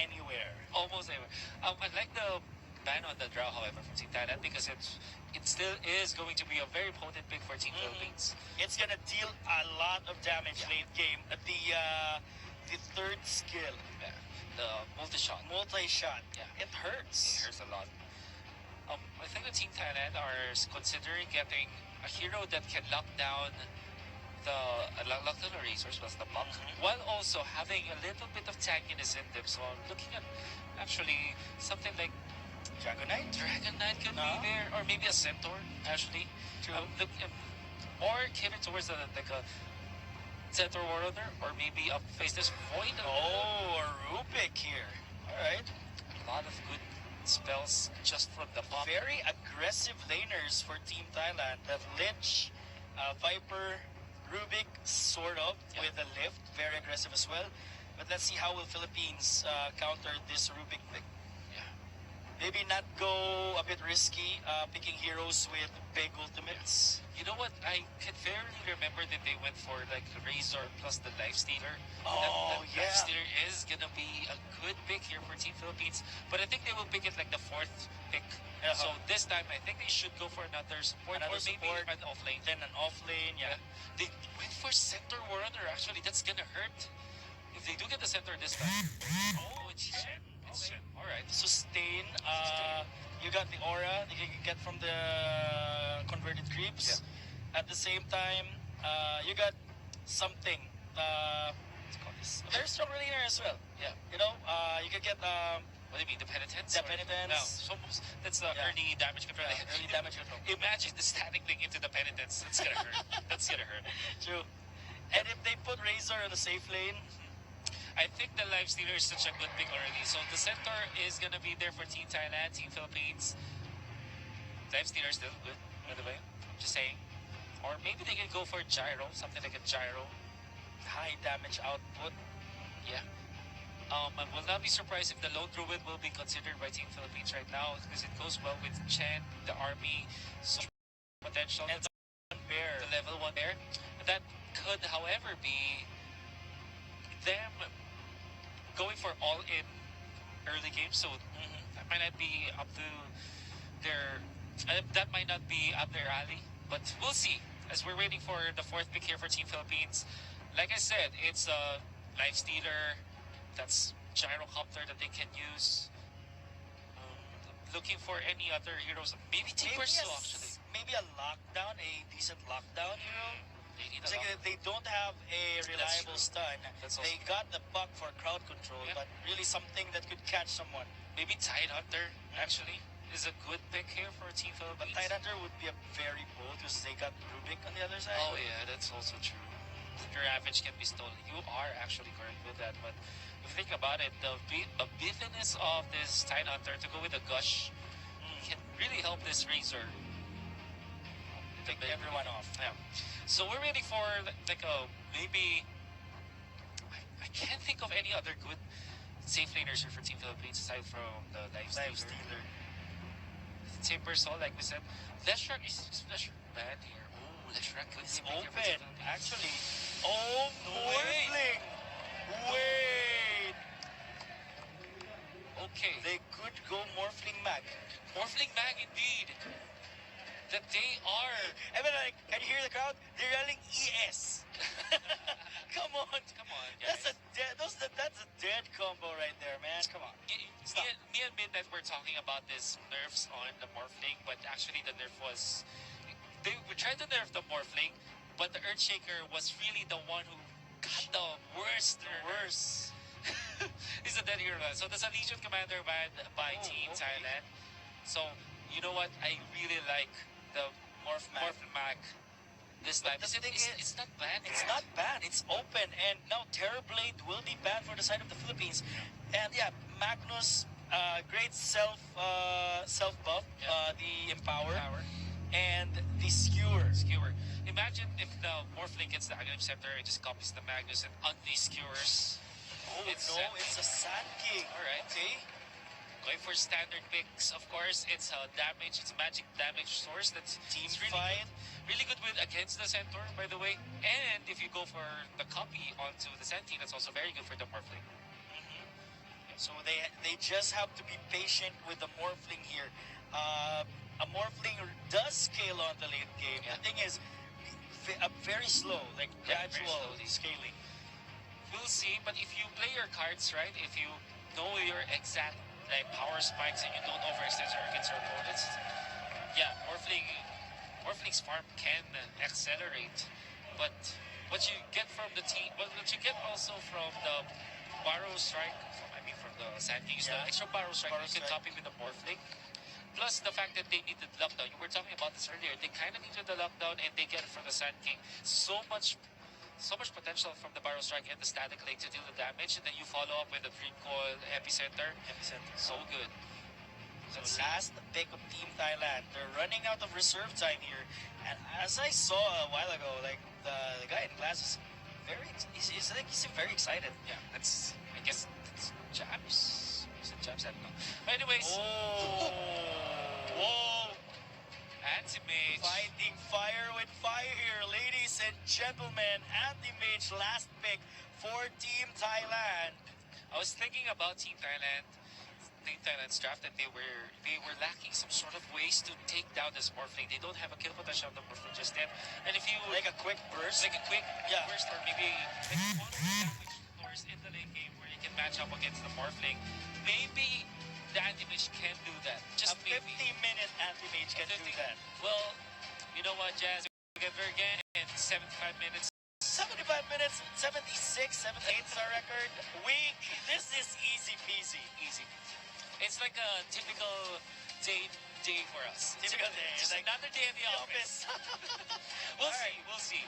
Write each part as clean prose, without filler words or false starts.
anywhere. Almost anywhere. I like the ban on the draw, however, from Team Thailand because it still is going to be a very potent pick for Team Philippines. It's gonna deal a lot of damage late game. The third skill, Yeah. The multi-shot. multi-shot, Yeah. it hurts. It hurts a lot. I think the Team Thailand are considering getting a hero that can lock down lock down the resource plus the block, while also having a little bit of tankiness in them. So I'm looking at actually something like Dragon Knight? Dragon Knight could No. be there, or maybe a Centaur actually. True. Or cater towards like a Centaur Warlorder, or maybe a Faceless Void. Oh, a Rubik here. Alright. A lot of good spells just from the pop. Very aggressive laners for Team Thailand. That Lich, Viper, Rubik, sort of, with a lift. Very aggressive as well. But let's see how will Philippines counter this Rubik pick. Yeah. Maybe not go a bit risky, picking heroes with big ultimates. You know what? I can fairly remember that they went for like Razor plus the Life Stealer. Oh, that yeah. Life Stealer is gonna be a good pick here for Team Philippines, but I think they will pick it like the fourth pick. So this time, I think they should go for another support, Another or maybe support. an off lane. Then an off lane, yeah. They went for Centaur Warrunner. Actually, that's gonna hurt if they do get the Centaur this time. Oh, it's Shen. It's Shen. All right. Sustain. You got the aura that you can get from the converted creeps. At the same time, you got something. What's it called this? Very strong laner as well. Yeah. You know, you can get What do you mean, the penitence? the Or- penitence. No, so that's the early damage control. early damage control. Imagine the static link into the penitence. That's gonna hurt. That's gonna hurt. True. And if they put Razor on the safe lane, I think the Life Stealer is such a good pick already. So the Centaur is gonna be there for Team Thailand, Team Philippines. Life Stealer is still good, by the way. Just saying. Or maybe they can go for Gyro, something like a Gyro. high damage output. Yeah. I will not be surprised if the Lone Druid will be considered by Team Philippines right now because it goes well with Chen, the army, so potential And Bear. the level 1 there. That could, however, be them going for all-in early game, so that might not be up to their... that might not be up their alley, but we'll see as we're waiting for the fourth pick here for Team Philippines. Like I said, it's a Life Stealer, that's Gyrocopter that they can use. Looking for any other heroes, maybe Timbersaw actually. Maybe a lockdown, a decent lockdown hero. They need a It's like lot. they don't have a reliable true. stun. That's They also got the buck for crowd control, Yeah. but really something that could catch someone. Maybe Tidehunter actually is a good pick here for Team But Philippines. Tidehunter would be a very bold because they got Rubik on the other side. Oh yeah, that's also true. Your Ravage can be stolen. You are actually correct with that, but if you think about it, the beefiness of this Tidehunter to go with a Gush can really help this Razor. Take everyone off. Yeah. So we're waiting for like a maybe. I can't think of any other good safe laners here for Team Philippines aside from the Life Stealer. Timbersaw, like we said. Leshrac is Leshrac bad here. Oh, Leshrac could It's be big here for open, Team Philippines. actually. Oh, Wait. Morphling! Wait! Okay, They could go Morphling Mag. Morphling Mag indeed. That they are. I mean, like, can you hear the crowd? They're yelling ES. Come on. Come on, That's guys. that's a dead combo right there, man. Come on. Stop. Me and Midnight were talking about this nerfs on the Morphling, but actually the nerf was... They were trying to nerf the Morphling, but the Earthshaker was really the one who got the worst nerf. Worse. He's a dead hero. So that's a Legion Commander by Team okay. Thailand. So, you know what? I really like the Morph Mag. Mag this time. the thing is, It's not bad. It's not bad. It's open, and now Terrorblade will be banned for the side of the Philippines. And yeah, Magnus, great self buff, Yeah. the Empower, Power. and the Skewer. Skewer. Imagine if the Morphling gets the Aghanim Scepter and just copies the Magnus and unskewers. Oh It's no, it's a Sand King. Alright. Okay. Going for standard picks, of course. It's a damage, it's a magic damage source that's Team it's really fight. good, really good with against the Centaur, by the way. And if you go for the copy onto the Sentine, that's also very good for the Morphling. So they just have to be patient with the Morphling here. A Morphling does scale on the late game. Yeah. The thing is, very slow, like Yeah, very gradual slowly. scaling. We'll see, but if you play your cards right, if you know your exact like power spikes and you don't overextend your against your opponents, yeah, Morphling's farm can accelerate. But what you get from the team, what you get also from the Barrow Strike, from the Sand Kings, the Yeah. extra Barrow Strike, Barrow you can Strike. copy with the Morphling. Plus the fact that they needed lockdown. You were talking about this earlier. They kind of needed the lockdown, and they get it from the Sand King. So much potential from the Barrow Strike and the Static Lake to deal the damage, and then you follow up with the Dream Coil Epicenter. So good. So Let's see. last pick of Team Thailand. They're running out of reserve time here. And as I saw a while ago, like the guy in glasses, he's very excited. Yeah, I guess that's jabs. Is it jabs? I don't know. But anyways. Oh, Whoa. Anti-Mage. fighting fire with fire here, ladies and gentlemen. Anti-Mage last pick for Team Thailand. I was thinking about Team Thailand's draft, and they were lacking some sort of ways to take down this Morphling. They don't have a kill potential on the Morphling just yet. And if you Like a quick burst. like a quick Yeah. burst, or maybe like one damage floors in the late game where you can match up against the Morphling, maybe the Anti-Mage can do that. A Just maybe. 50-minute Anti-Mage can do that. Well, you know what, Jazz? Together again in 75 minutes. 75 minutes, 76, 78 is our record. This is easy peasy. Easy. It's like a typical day for us. Typical day. Just Like another day in the office. We'll see. We'll see.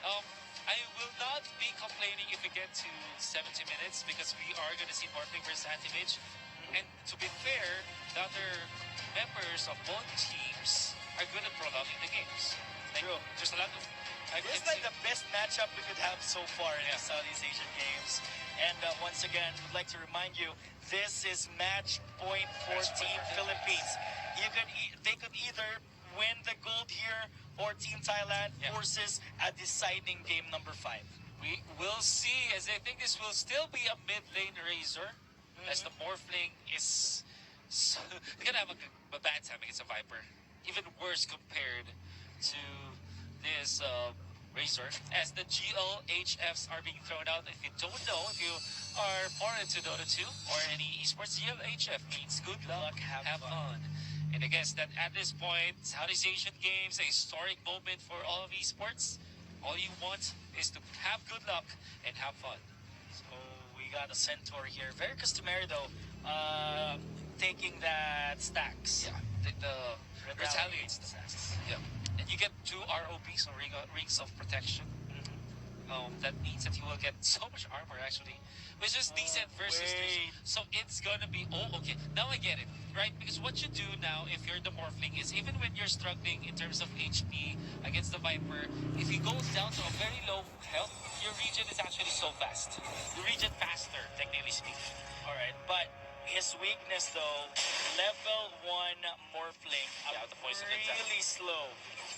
I will not be complaining if we get to 70 minutes because we are going to see Morphling versus Anti-Mage. And to be fair, the other members of both teams are good at prolonging the games. Like, True. there's a lot of. This is like the best matchup we could have so far in the Southeast Asian Games. And once again, we'd like to remind you, this is match point for Team Philippines. They could either win the gold here, or Team Thailand forces a deciding game number 5. We will see, as I think this will still be a mid lane Razor, as the Morphling is gonna have a bad time against a Viper, even worse compared to this Razor, as the GLHFs are being thrown out. If you don't know, if you are foreign to Dota 2 or any esports, GLHF means good luck, have fun. And I guess that at this point, Southeast Asian Games, a historic moment for all of esports. All you want is to have good luck and have fun. So we got a Centaur here. Very customary though, taking that stacks. Yeah, the retaliates the stacks. Yeah. And you get 2 ROBs, or rings of protection. That means that you will get so much armor actually, which is decent versus wait. so it's gonna be okay. Now I get it, right? Because what you do now, if you're the Morphling, is even when you're struggling in terms of HP against the Viper, if you go down to a very low health, your regen is actually so fast. You regen faster, technically speaking. Alright, but his weakness though, level 1 Morphling, Yeah, the poison attack. really slow.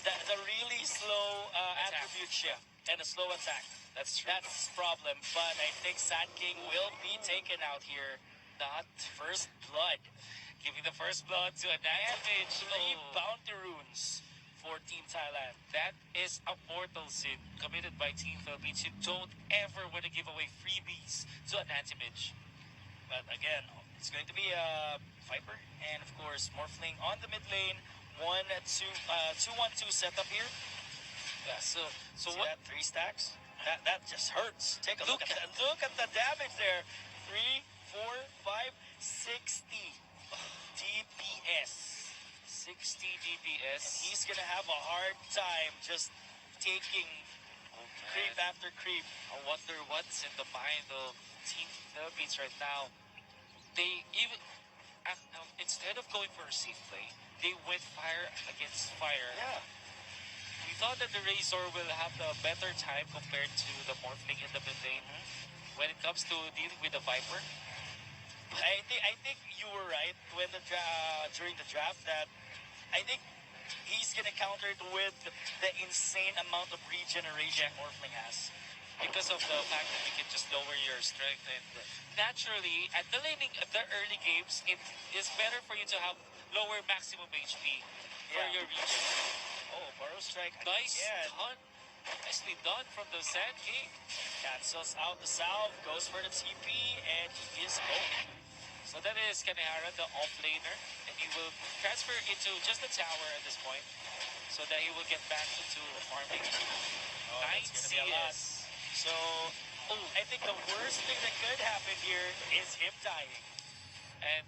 The really slow Attack. attribute shift and a slow attack. That's true. That's his problem, but I think Sand King will be taken out here. Not First blood. giving the first blood to an Anti-Mage. 3 bounty runes for Team Thailand. That is a mortal sin committed by Team Philippines. You don't ever want to give away freebies to an Anti-Mage. But again, it's going to be a Viper and of course Morphling on the mid lane. 2-1-2 setup here. Yeah, so See what? that 3 stacks? That just hurts. Take a look Look at that. Look at the damage there. 3, 4, 5, 60 DPS. 60 DPS. He's gonna have a hard time just taking Oh, creep man. after creep. I wonder what's in the mind of Team Philippines right now. They even instead of going for a safe play, they went fire against fire. Yeah. We thought that the Razor will have the better time compared to the Morphling in the mid lane when it comes to dealing with the Viper. I think you were right when during the draft that I think he's gonna counter it with the insane amount of regeneration Morphling has. because of the fact that we can just lower your strength, and naturally at the early games, it is better for you to have lower maximum HP for Yeah. your region. Oh, Burrow Strike Nice again. done. Nicely done from the Sand King. Cancels out the salve, goes for the TP, and he is home. So that is Kanehara, the offlaner, and he will transfer into just the tower at this point, so that he will get back into farming. Oh, 9 that's gonna be a lot. CS. So, I think the worst thing that could happen here is him dying. And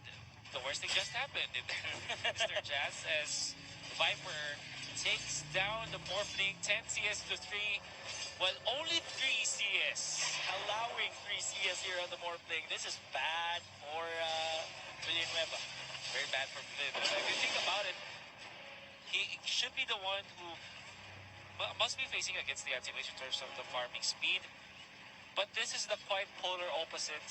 the worst thing just happened in there, Mr. Jazz, as Viper takes down the Morphling 10 CS to 3, well, only 3 CS. Allowing 3 CS here on the Morphling. This is bad for Villanueva. Very bad for Viv. If you think about it, he should be the one who must be facing against the anti-mage in terms of the farming speed. But this is the quite polar opposite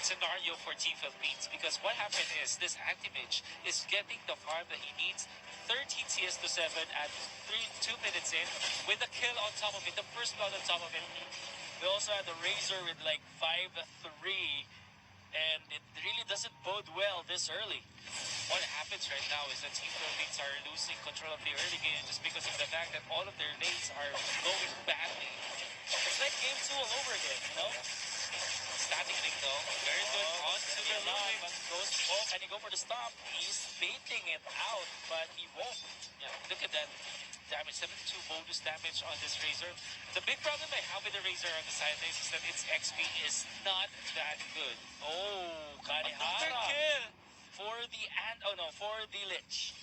scenario for Team Philippines, because what happened is this anti-mage is getting the farm that he needs, 13 CS to 7 at 2 minutes in, with a kill on top of it, the first blood on top of it. We also had the Razor with like 5-3, and it really doesn't bode well this early. What happens right now is that Team Philippines are losing control of the early game just because of the fact that all of their lanes are going badly. It's like game 2 all over again, you know? Static link though, very good onto the line. But goes, can he go for the stomp? He's baiting it out, but he won't. Yeah, look at that damage, 72 bonus damage on this Razor. The big problem I have with the Razor on the side lanes is that its XP is not that good. Oh, Another Kanehara kill! for the Lich.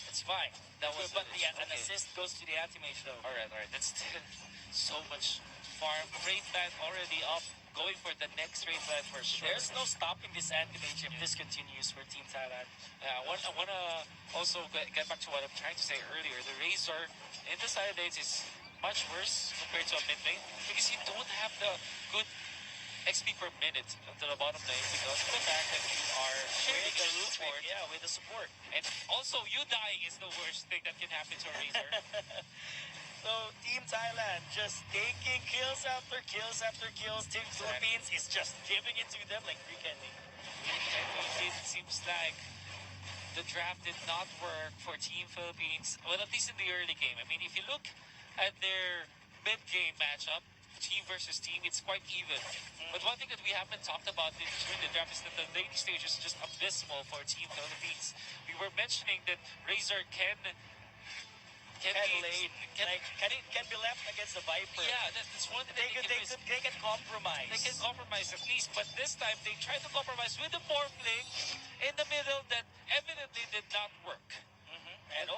It's fine. That was but the Lich, an okay. assist goes to the anti-mage though. Alright, that's still so much farm. Raid plan already up, going for the next raid plan for sure. There's no stopping this anti-mage if this continues for Team Thailand. I want to also get back to what I'm trying to say earlier. The Razor in the side lanes is much worse compared to a mid lane because you don't have the good XP per minute to the bottom lane because of the fact that you are sharing the root board. Yeah, with the support. And also, you dying is the worst thing that can happen to a Razor. So Team Thailand just taking kills after kills after kills. Team Philippines is just giving it to them like free candy. It seems like the draft did not work for Team Philippines, well, at least in the early game. I mean, if you look at their mid-game matchup, team versus team, it's quite even. But one thing that we haven't talked about during the draft is that the late stage is just abysmal for Team Philippines. We were mentioning that Razor can Can be left against the Viper. Yeah, that's one thing They can compromise. They can compromise at least, but this time they tried to compromise with the Morphling in the middle that evidently did not work. And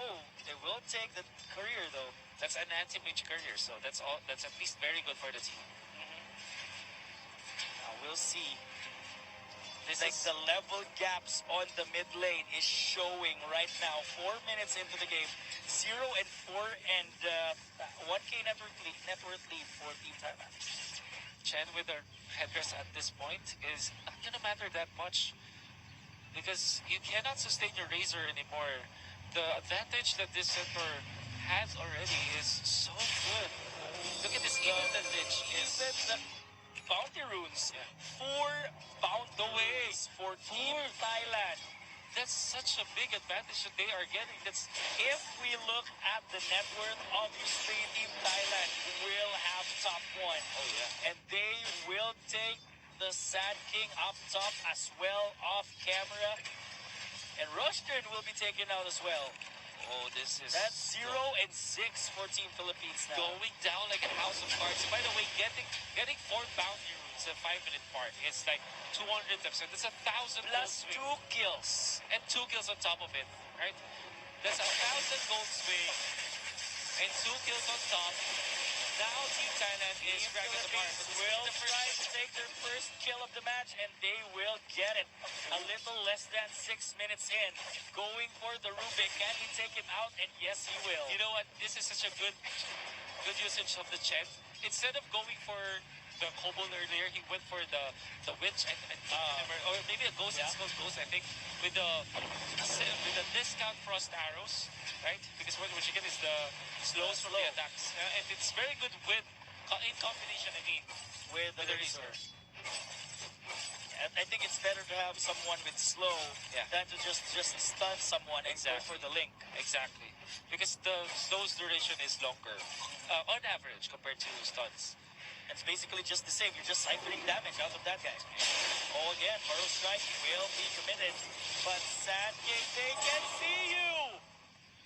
they will take the career though. That's an anti-mage career, so that's all. That's at least very good for the team. Now we'll see. The level gaps on the mid lane is showing right now. 4 minutes into the game, 0 and 4, and 1K net worth lead for Team Thailand. Chen with her headdress at this point is not gonna matter that much because you cannot sustain your Razor anymore. The advantage that this center has already is so good. Look at this, even the Lich is... Even the bounty runes. Yeah. 4 bounty runes for Team Thailand. That's such a big advantage that they are getting. That's If we look at the net worth, obviously Team Thailand will have top 1. Oh yeah. And they will take the Sand King up top as well off camera. And Rushton will be taken out as well. Oh, this is... That's 0 and 6 for Team Philippines now. Going down like a house of cards. By the way, getting 4 bounty runes at 5-minute part is like 200 times. So that's 1,000 gold Plus swing. 2 kills. And 2 kills on top of it, right? That's 1,000 gold swing and 2 kills on top. Now Team Thailand is Team dragging the bar. Philippines will try to take their first kill of the match, and they will get it. A little less than 6 minutes in. Going for the Rubik. Can he take him out? And yes, he will. You know what? This is such a good usage of the Chen. Instead of going for the Kobold earlier, he went for the Witch or maybe a Ghost. Yeah. It's called Ghost, I think, with the discount frost arrows, right? Because what you get is the slows from the attacks, and it's very good with In combination, I mean, with the with the Razor. Razor. I think it's better to have someone with slow Yeah. than to just stun someone and go for Exactly. the link. Exactly. Because the slow's duration is longer, on average, compared to stuns. It's basically just the same. You're just siphoning damage out of that guy. Oh, again, Burrow Strike will be committed. But Sand King, they can see you!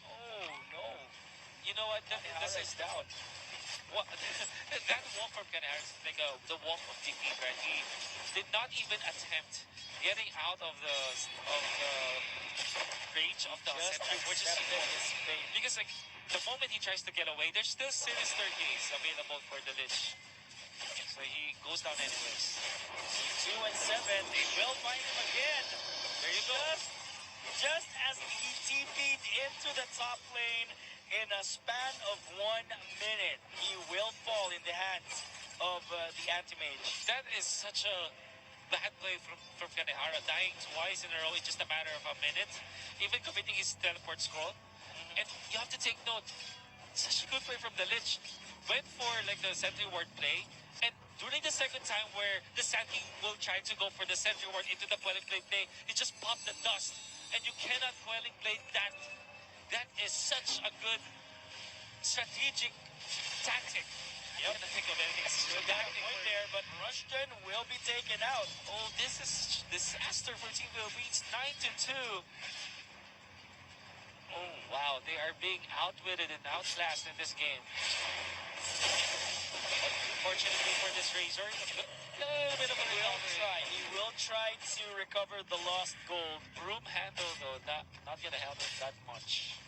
Oh, no. You know what? This This is is down. what, that walk from Kanahara is like the walk of defeat, right? He did not even attempt getting out of the range of the Just sentry, which is accepted his fate. because like the moment he tries to get away, there's still Sinister Gaze available for the Lich. So he goes down anyways. 2 and 7. They will find him again. There you go. Just as he TP'd into the top lane in a span of 1 minute, he will fall in the hands of the Anti-Mage. That is such a bad play from Kanehara, dying twice in a row in just a matter of a minute, even committing his teleport scroll. And you have to take note, such a good play from the Lich. Went for like the sentry ward play, and during the second time where the Sand King will try to go for the sentry ward into the Quelling Blade play, he just popped the dust, and you cannot Quelling Blade that. That is such a good strategic tactic. I cannot think of anything. Still got a point there, but Rushton will be taken out. Oh, this is disaster for Team Philippines. 9-2. Oh wow, they are being outwitted and outclassed in this game. Unfortunately for this Razor, a little bit of a recovery. He will try to recover the lost gold. Broom handle though, not gonna help him that much.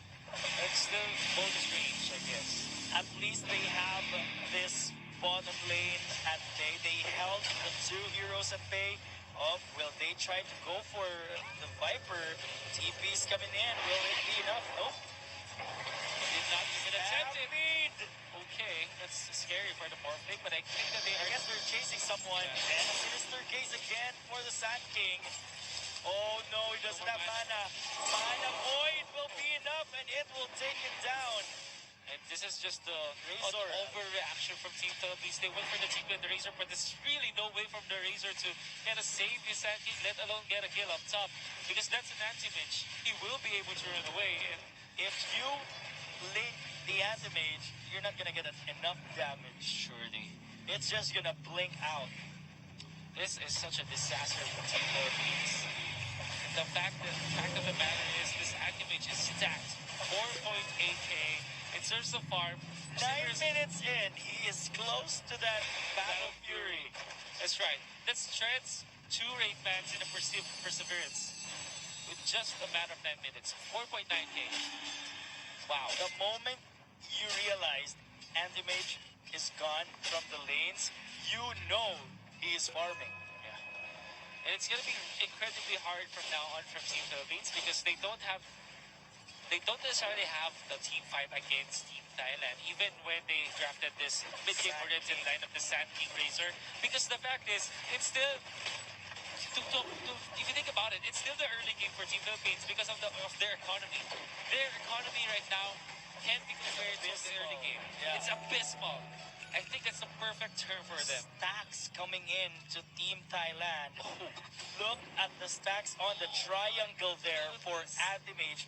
It's still bonus range, I guess. At least they have this bottom lane at bay. They held the 2 heroes at bay. Oh, will they try to go for the Viper? TP's coming in. Will it be enough? Nope. Did not even attempt it. Lead. Okay, that's scary for the Morphling, but I think that they I are. guess they're chasing someone. Yeah. And a Sinister Gaze again for the Sand King. Oh no, he doesn't have mana. Mana Void will be enough and it will take him down. And this is just the Razor. overreaction from Team Philippines. They went for the team with the Razor, but there's really no way from the Razor to kind of save his Sand King, let alone get a kill up top. Because that's an anti-mage. He will be able to run away. And If you link the Anti-Mage, you're not gonna get enough damage. surely, It's just gonna blink out. this is such a disaster for Team Philippines. The fact of the matter is this anti-mage is stacked 4.8k. It serves the farm. 9 minutes in, he is close to that Battle Fury. That's right. That's Tread's 2 raid bans in a Perseverance. With just a matter of 9 minutes. 4.9k. Wow. The moment you realized Anti-Mage is gone from the lanes, you know he is farming. Yeah. And it's going to be incredibly hard from now on from Team Philippines because they don't necessarily have the team fight against Team Thailand, even when they drafted this mid-game oriented line of the Sand King Razor. Because the fact is, it's still, if you think about it, it's still the early game for Team Philippines because of their economy. Their economy right now can't be compared to the early game. Yeah. It's abysmal. I think that's the perfect term for them. Stacks coming in to Team Thailand. Oh, Look at the stacks on the triangle there for Anti-Mage.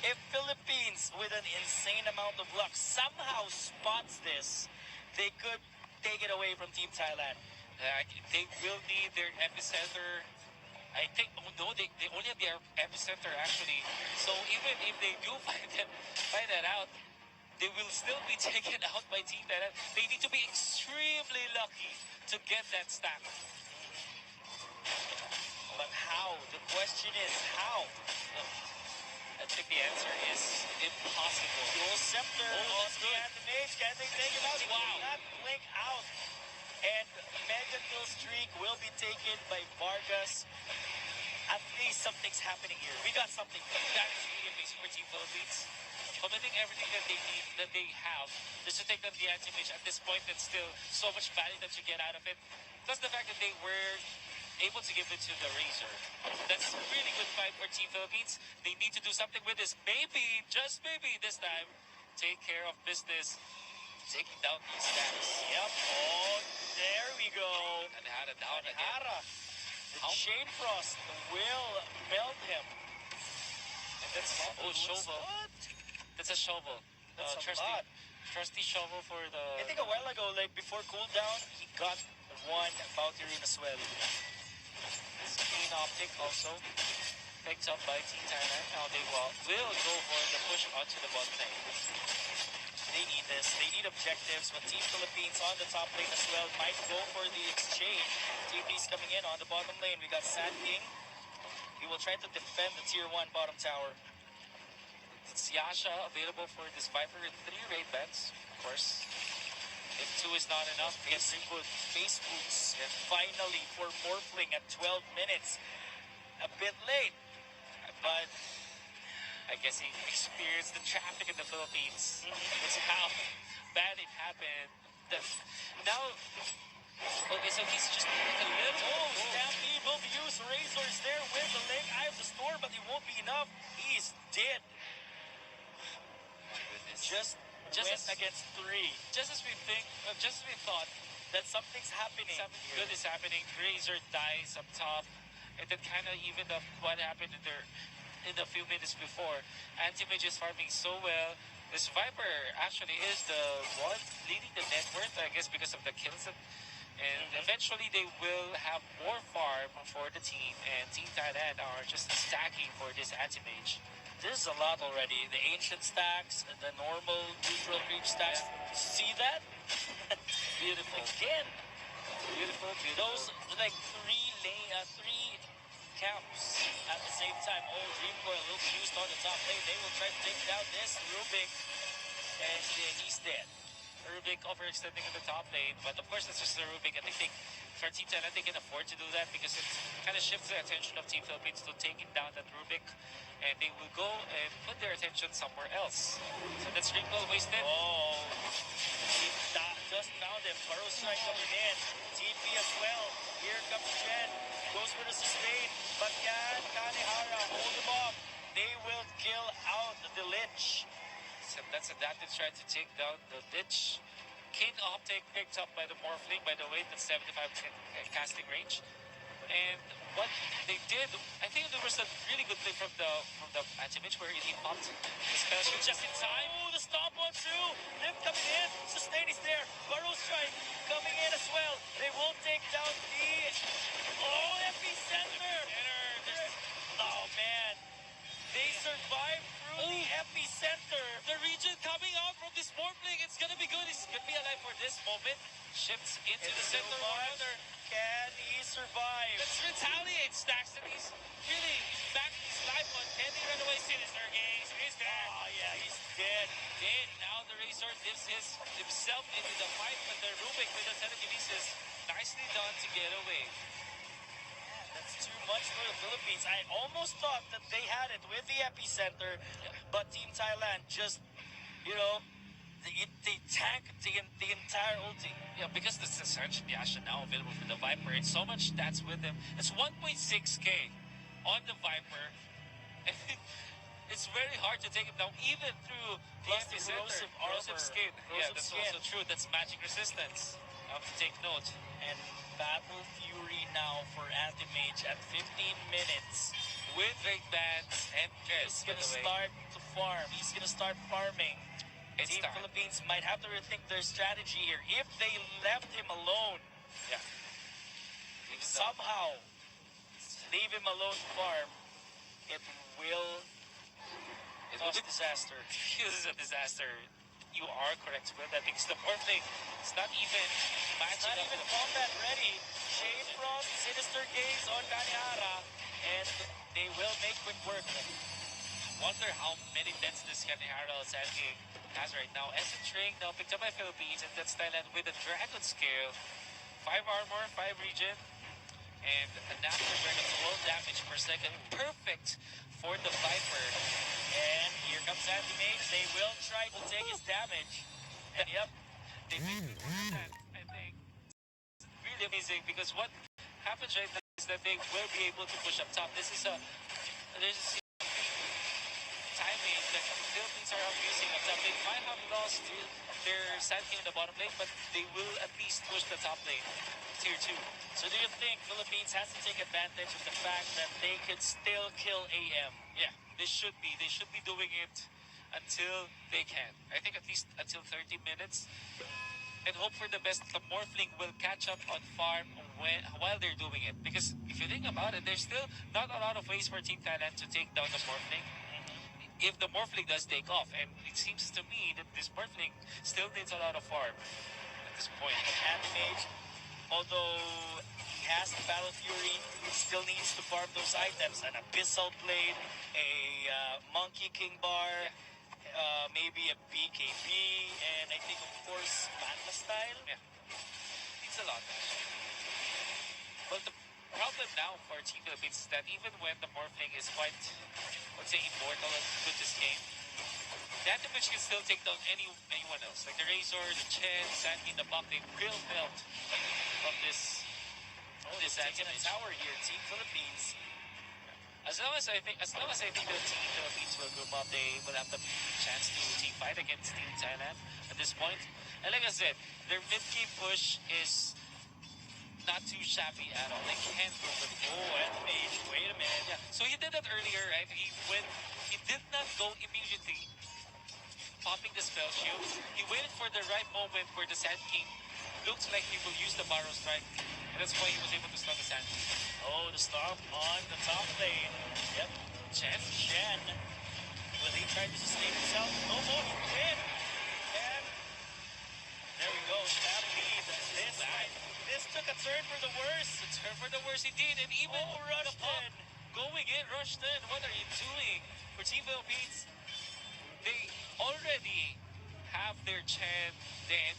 If Philippines, with an insane amount of luck, somehow spots this, they could take it away from Team Thailand. they will need their epicenter. I think, oh no, they only have their epicenter actually. So even if they do find that out, they will still be taken out by Team Thailand. They need to be extremely lucky to get that stack. But how? The question is how? I think the answer is impossible. Dual Scepter Oh, on that's the good. Anti-Mage. Can they take it out? He Wow. will not blink out. And Mega Kill Streak will be taken by Vargas. At least something's happening here. We got something. That is really amazing for Team Philippines. Committing everything that they need, that they have, just to take down the anti-mage at this point, that's still so much value that you get out of it. Plus the fact that they were able to give it to the Razor. That's a really good fight for Team Philippines. They need to do something with this. Maybe, just maybe this time, take care of business taking down these stacks. Yep. Oh, there we go. And had it down again. Hara. The How- Chain Frost will melt him. And that's shovel. What? That's a shovel. That's a trusty, lot. trusty shovel for the. I think a while ago, like before cooldown, he got one bounty rune as well. This clean optic also picked up by Team Thailand. Now they will go for the push onto the bottom lane. They need this. They need objectives. But Team Philippines on the top lane as well might go for the exchange. Team B's coming in on the bottom lane. We got Sand King. He will try to defend the tier 1 bottom tower. It's Yasha available for this Viper with 3 raid bans, of course. If 2 is not enough, Face boots. And finally for Morphling at 12 minutes. A bit late. But I guess he experienced the traffic in the Philippines. That's how bad it happened. Now, okay, so he's just like a little. Stampede will be used. Razor's there with the leg. Eye of the storm, but it won't be enough. He's dead. My goodness. Just Just went against 3. Just as we thought That something's happening. something good is happening. Razor dies up top, and then kind of evened up what happened in a few minutes before. Anti-Mage is farming so well. This Viper actually is the one leading the net worth, I guess, because of the kills. And eventually they will have more farm for the team, and Team Thailand are just stacking for this Anti-Mage. There's a lot already. The ancient stacks, the normal neutral creep stacks. See that? Beautiful. Again. Beautiful. Those like three camps at the same time. Oh, Dream Coil will be used on the top lane. They will try to take down this Rubik, and he's dead. Rubik overextending in the top lane, but of course that's just the Rubik. I think for Team Thailand they can afford to do that because it kind of shifts the attention of Team Philippines to taking down that Rubik, and they will go and put their attention somewhere else. So that's Ringwell wasted. Oh, he just found him. Burrow strike coming in. TP as well. Here comes Jen. Goes for the sustain, but can Kanehara hold him off? They will kill out the Lich. So that's adaptive trying to take down the Lich. Kane Optic picked up by the Morphling, by the way, that's 75% casting range. And what they did, I think there was a really good play from the Anti-Mage where he popped the spell shield just in time. Oh, the stop on two. Lift coming in. Sustain is there. Burrow strike coming in as well. They will take down the epicenter. Oh man, they survived through the epicenter. The region coming out from this Morphling, it's gonna be good. He's gonna be alive for this moment. Shifts into the center corner. Can he survive? Let's retaliate, Stacks, and he's really back to his life on. Can he run away? Sinister Gaze is there. Oh yeah, he's dead. Dead. Now the Razor dips himself into the fight, but the Rubik with the telekinesis nicely done to get away. That's too much for the Philippines. I almost thought that they had it with the epicenter, but Team Thailand just, they tanked the entire ulti. Yeah, because the Surge Yasha now available for the Viper, it's so much stats with him. It's 1.6k on the Viper. And it's very hard to take him down, even through Plus the the epicenter. corrosive armor. Skin. Yeah, Corrosive that's skin. also true. That's magic resistance. I have to take note. And Battle Fury now for Anti-Mage at 15 minutes. With Raid Bands and He's gonna start to farm. He's gonna start farming. It's Team time. Philippines might have to rethink their strategy here. If they left him alone, Yeah. somehow leave him alone to farm, it will cause disaster. This is a disaster. You are correct with that because the Morphling is not even It's matching not up even with combat ready. Shade Frost, Sinister Gaze on Kanehara, and they will make quick work. Wonder how many deaths this Kanehara Sandgate has right now. Essence Ring now picked up by Philippines, and that's Thailand with a Dragon Scale. 5 armor, 5 regen, and a natural dragon 12 damage per second. Perfect for the Viper. And here comes Anti-Mage. They will try to take his damage. And yep, They picked that, I think. It's really amazing because what happens right now is that they will be able to push up top. There's timing that the Philippines are abusing up top. They might have lost lost their Sand King in the bottom lane, but they will at least push the top lane, tier 2. So do you think Philippines has to take advantage of the fact that they could still kill AM? Yeah, they should be. They should be doing it until they can. I think at least until 30 minutes. And hope for the best. The Morphling will catch up on farm while they're doing it. Because if you think about it, there's still not a lot of ways for Team Thailand to take down the Morphling. If the Morphling does take off, and it seems to me that this Morphling still needs a lot of farm at this point. Anti-Mage, although he has the Battle Fury, he still needs to farm those items. An Abyssal Blade, a Monkey King Bar, maybe a BKB, and I think, of course, Manta Style. Yeah, needs a lot. Well, the problem now for Team Philippines is that even when the Morphling is quite, let's say, immortal with this game, the Anti-Mage can still take down anyone else. Like the Razor, the Chen, Sandy, the Buck, they will melt from this. This taking a tower here, Team Philippines. As long as I think the Team Philippines will group up, they will have the chance to team fight against Team Thailand at this point. And like I said, their mid-game push is not too shabby at all. They can't go with Anti-Mage, wait a minute. Yeah. So he did that earlier, right? He did not go immediately popping the spell shield. He waited for the right moment where the Sand King looked like he will use the Barrow Strike. And that's why he was able to stun the Sand King. Oh, the stomp on the top lane. Yep. Chen. Will he try to sustain himself? No more. Win. And there we go. Stampede. This took a turn for the worse. A turn for the worse indeed. And even rushed in. Going in, rushed in. What are you doing? For Team Philippines, they already have their Chen then.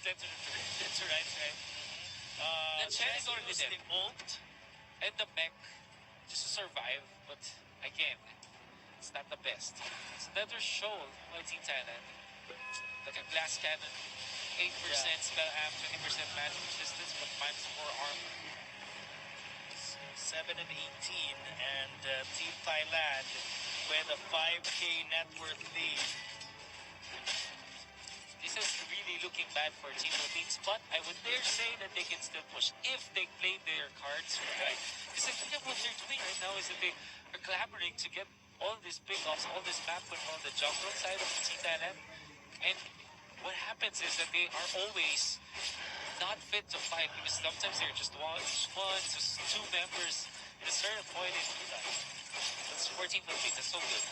That's right. The Chen is already dead. The ult. And the mech just to survive, but again, it's not the best. It's another show by Team Thailand. Like a glass cannon, 8% spell amp, 20% magic resistance, but -4 armor. 7 and 18, and Team Thailand with a 5K net worth lead. This is really looking bad for Team Philippines, but I would dare say that they can still push if they play their cards right. Because I think what they're doing right now is that they are collaborating to get all these pickoffs, all this map on the jungle side of Team Thailand. And what happens is that they are always not fit to fight because sometimes they're just just two members at a certain point in that's 14 Philippines. That's so good.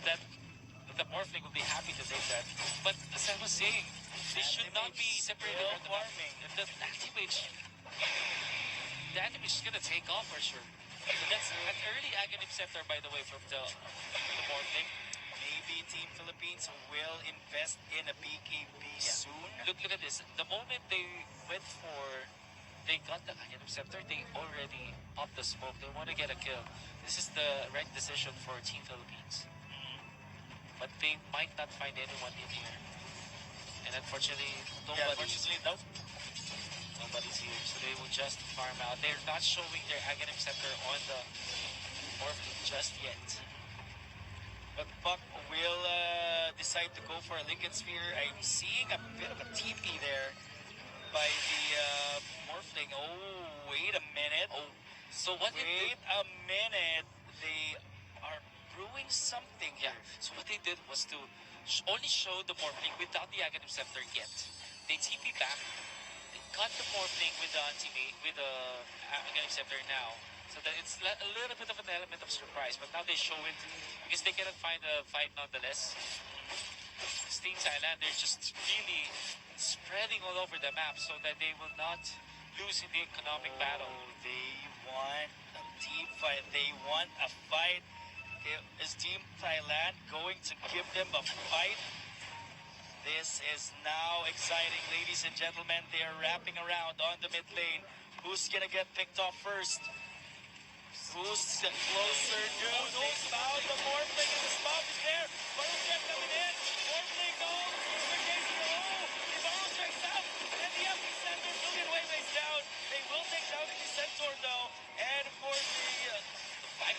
That the Morphling will be happy to take that. But as I was saying, they should not be separated from the farming. The Anti-Mage is gonna take off for sure. So that's an early Aghanim Scepter, by the way, from the Morphling. Maybe Team Philippines will invest in a BKB soon. Look at this. The moment they got the Aghanim Scepter, they already popped the smoke. They want to get a kill. This is the right decision for Team Philippines. But they might not find anyone in here. And unfortunately, nobody's here. So they will just farm out. They're not showing their Aghanim Scepter on the Morphling just yet. But Puck will decide to go for a Lincoln Sphere. I'm seeing a bit of a TP there by the Morphling. Oh, wait a minute. Oh, so what? Wait a minute. They are brewing something here. Yeah. So what they did was to only show the Morphling without the Aghanim Scepter yet. They TP back. They cut the Morphling with the Aghanim Scepter now. So that it's a little bit of an element of surprise. But now they show it because they cannot find a fight nonetheless. Team Thailand, they're just really spreading all over the map so that they will not lose in the economic battle. They want a deep fight. They want a fight. Is Team Thailand going to give them a fight? This is now exciting, ladies and gentlemen. They are wrapping around on the mid lane. Who's gonna get picked off first? Who's closer? They found the Morphling and the spot is there. Barrow Strike coming in. Morphling goes. The Barrow Strike's out. And the epicenter will get way down. They will take down the Centaur though. And of course the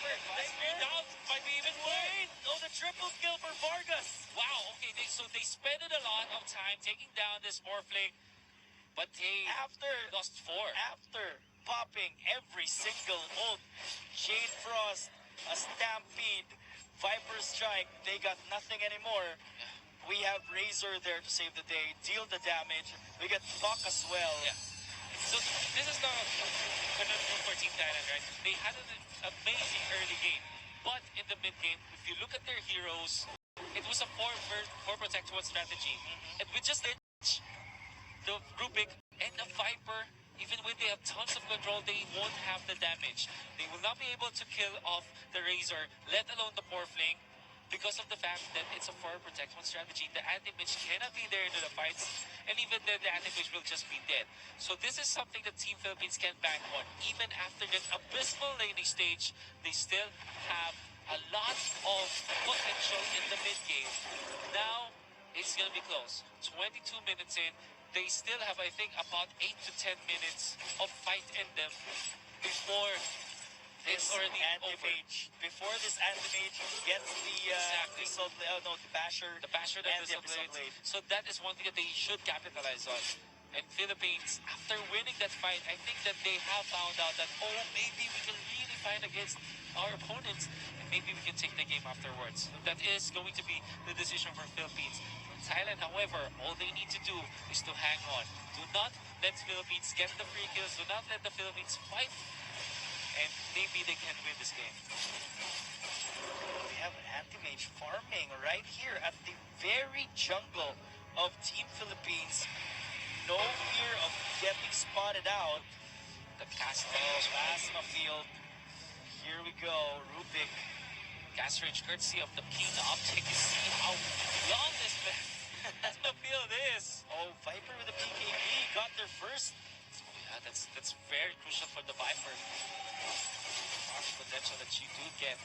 Viper. They're down. Might be even more. Wait! Oh, the triple kill for Vargas! Wow, okay, so they spent a lot of time taking down this Morphling, but they After lost 4. After popping every single ult, Jade Frost, a Stampede, Viper Strike, they got nothing anymore. We have Razor there to save the day, deal the damage. We get Buck as well. Yeah. So this is the conundrum for Team Thailand, right? They had an amazing early game, but in the mid game, if you look at their heroes, it was a 4 protect 1 strategy. And with just the Rubik and the Viper, even when they have tons of control, they won't have the damage. They will not be able to kill off the Razor, let alone the Morphling, because of the fact that it's a 4 protect 1 strategy. The anti-mage cannot be there into the fights, and even then the anti-mage will just be dead. So this is something that Team Philippines can bank on. Even after that abysmal laning stage, they still have a lot of potential in the mid game. Now, it's gonna be close. 22 minutes in, they still have, I think, about 8 to 10 minutes of fight in them before it's already over. Before this anti-mage gets the Exactly. the basher, The basher that and is the Abyssal Blade. So that is one thing that they should capitalize on. And Philippines, after winning that fight, I think that they have found out that, oh, maybe we can really fight against our opponents, and maybe we can take the game afterwards. That is going to be the decision for Philippines. For Thailand, however, all they need to do is to hang on. Do not let Philippines get the free kills. Do not let the Philippines fight, and maybe they can win this game. We have an anti-mage farming right here at the very jungle of Team Philippines. No fear of getting spotted out. The cast Plasma field. Here we go. Rubik. gas range courtesy of the King Optic. You see how long this plasma field is. Oh, Viper with a PKB got their first. Yeah, that's very crucial for the Viper. Army potential that you do get.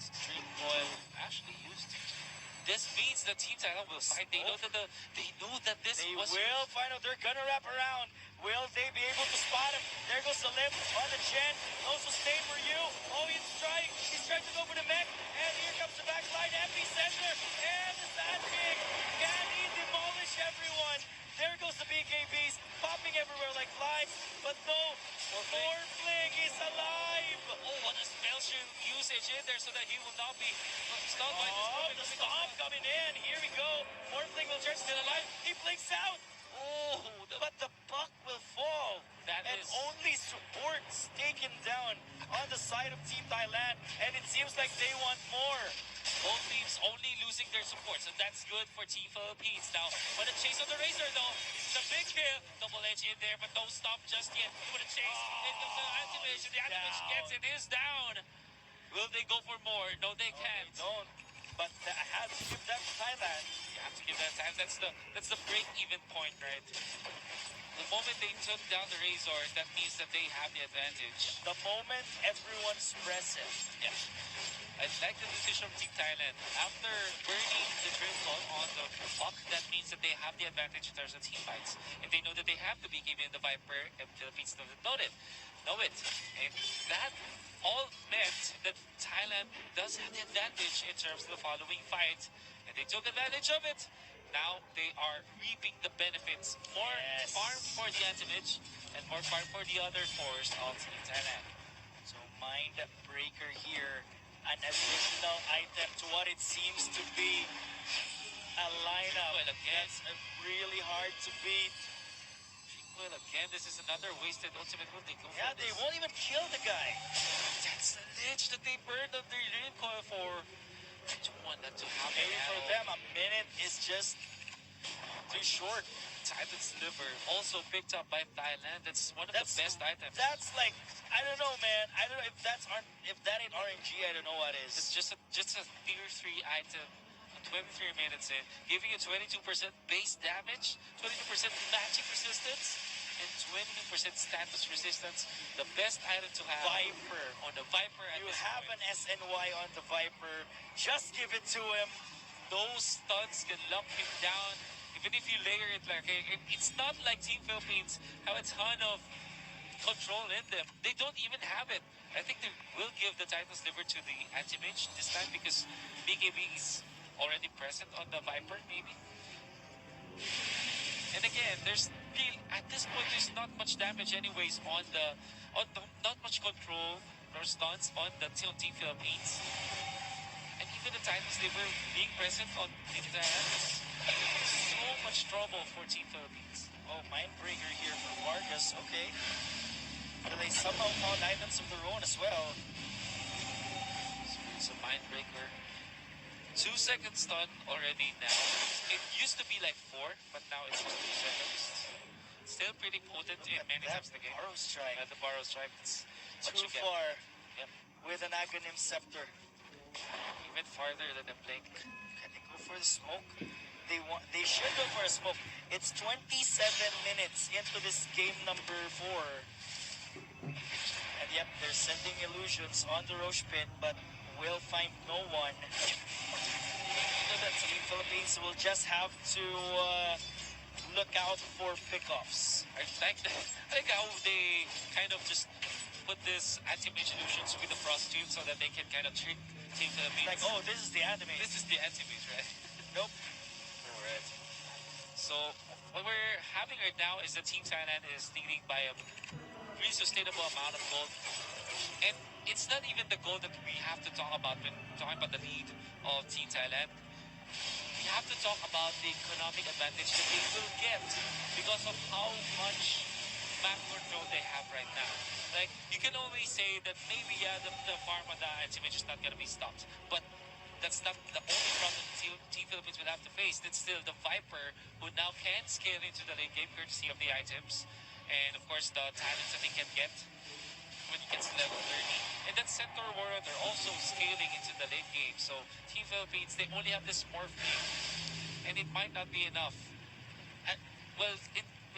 Stream Coil actually used. This means the Team Thailand will fight. They know that this They was. will find out. They're gonna wrap around. Will they be able to spot him? There goes the limp on the chin. No sustain for you. Oh, he's trying. He's trying to go for the mech. And here comes the backline epicenter. And the Sand King. Can he demolish everyone? There goes the BKBs popping everywhere like flies. But no, Morphling is alive. Oh, what a spell usage in there so that he will not be stunned by Oh, this. the stomp coming in. Here we go. Morphling will turn still alive. He blinks out. Oh, But the puck will fall. That and is- only supports taken down on the side of Team Thailand. And it seems like they want more. both teams only losing their supports, and that's good for Team Philippines. Now, for the chase on the Razor, though, this is a big kill. Double edge in there, but don't stop just yet. With a chase, it comes the animation. The animation down. gets it, is down. Will they go for more? No, they can't. They don't. But I had to give that to Thailand. You have to give that time. That's the break-even point, right? The moment they took down the Razor, that means that they have the advantage. The moment everyone's present. Yeah. I like the decision of Team Thailand. After burning the drill call on the puck, that means that they have the advantage in terms of team fights. And they know that they have to be giving the Viper, and Philippines doesn't know it. And that all meant that Thailand does have the advantage in terms of the following fight. And they took advantage of it. Now they are reaping the benefits. More Yes. farm for the anti-mage and more farm for the other cores of Team Thailand. So Mind Breaker here. An additional item to what it seems to be a lineup Well, again. that's really hard to beat. Well, again, this is another wasted ultimate move. They go Yeah, for they this. won't even kill the guy. That's the lich that they burned up their lane coil for. I don't want that to happen. Maybe at for all. them, a minute is just too short. Titan's liver also picked up by Thailand. That's one of the best items. That's like, I don't know, man. I don't know if if that ain't RNG. I don't know what is. It's just a tier 3 item. 23 minutes in, giving you 22% base damage, 22% magic resistance, and 22% status resistance. The best item to have Viper. on the Viper at You this have point. an SNY on the Viper. Just give it to him. Those stuns can lock him down. Even if you layer it like it's not like Team Philippines have a ton of control in them. They don't even have it. I think they will give the title sliver to the Anti-Mage this time because BKB is already present on the Viper, maybe. And again, at this point there's not much damage anyways not much control or stunts on the Team Philippines. And even the title sliver being present on Team Thailand is so much trouble for Team Philippines. Oh, Mindbreaker here for Vargas. Okay. But they somehow found items of their own as well. So it's a Mindbreaker. 2 seconds stun already now. It used to be like 4, but now it's just 2 seconds. Still pretty potent in many times in the game. Borrow strike. The borrow strike. It's what Too you get. far Yep. with an Aghanim Scepter. Even farther than the blink. Can they go for the smoke? They should go for a smoke. It's 27 minutes into this game number 4. And yep, they're sending illusions on the Roche pit, but will find no one. The Team Philippines will just have to look out for pickoffs. I like how they kind of just put this anti-mage illusions with the prostitute so that they can kind of trick Team Philippines. Like, oh, this is the anime. This is the anti-mage, right? Nope. Alright. So what we're having right now is the Team Thailand is leading by a really sustainable amount of gold. And it's not even the gold that we have to talk about when talking about the lead of Team Thailand. We have to talk about the economic advantage that they will get because of how much backward throw they have right now. Like, you can always say that maybe, yeah, the farm on the anti-mage is not going to be stopped. But that's not the only problem Team Philippines will have to face. It's still the Viper, who now can scale into the late game courtesy of the items. And, of course, the talents that they can get when he gets to level 30. And that Centaur Warrior, they're also scaling into the late game. So Team Philippines, they only have this Morphling, and it might not be enough. Well,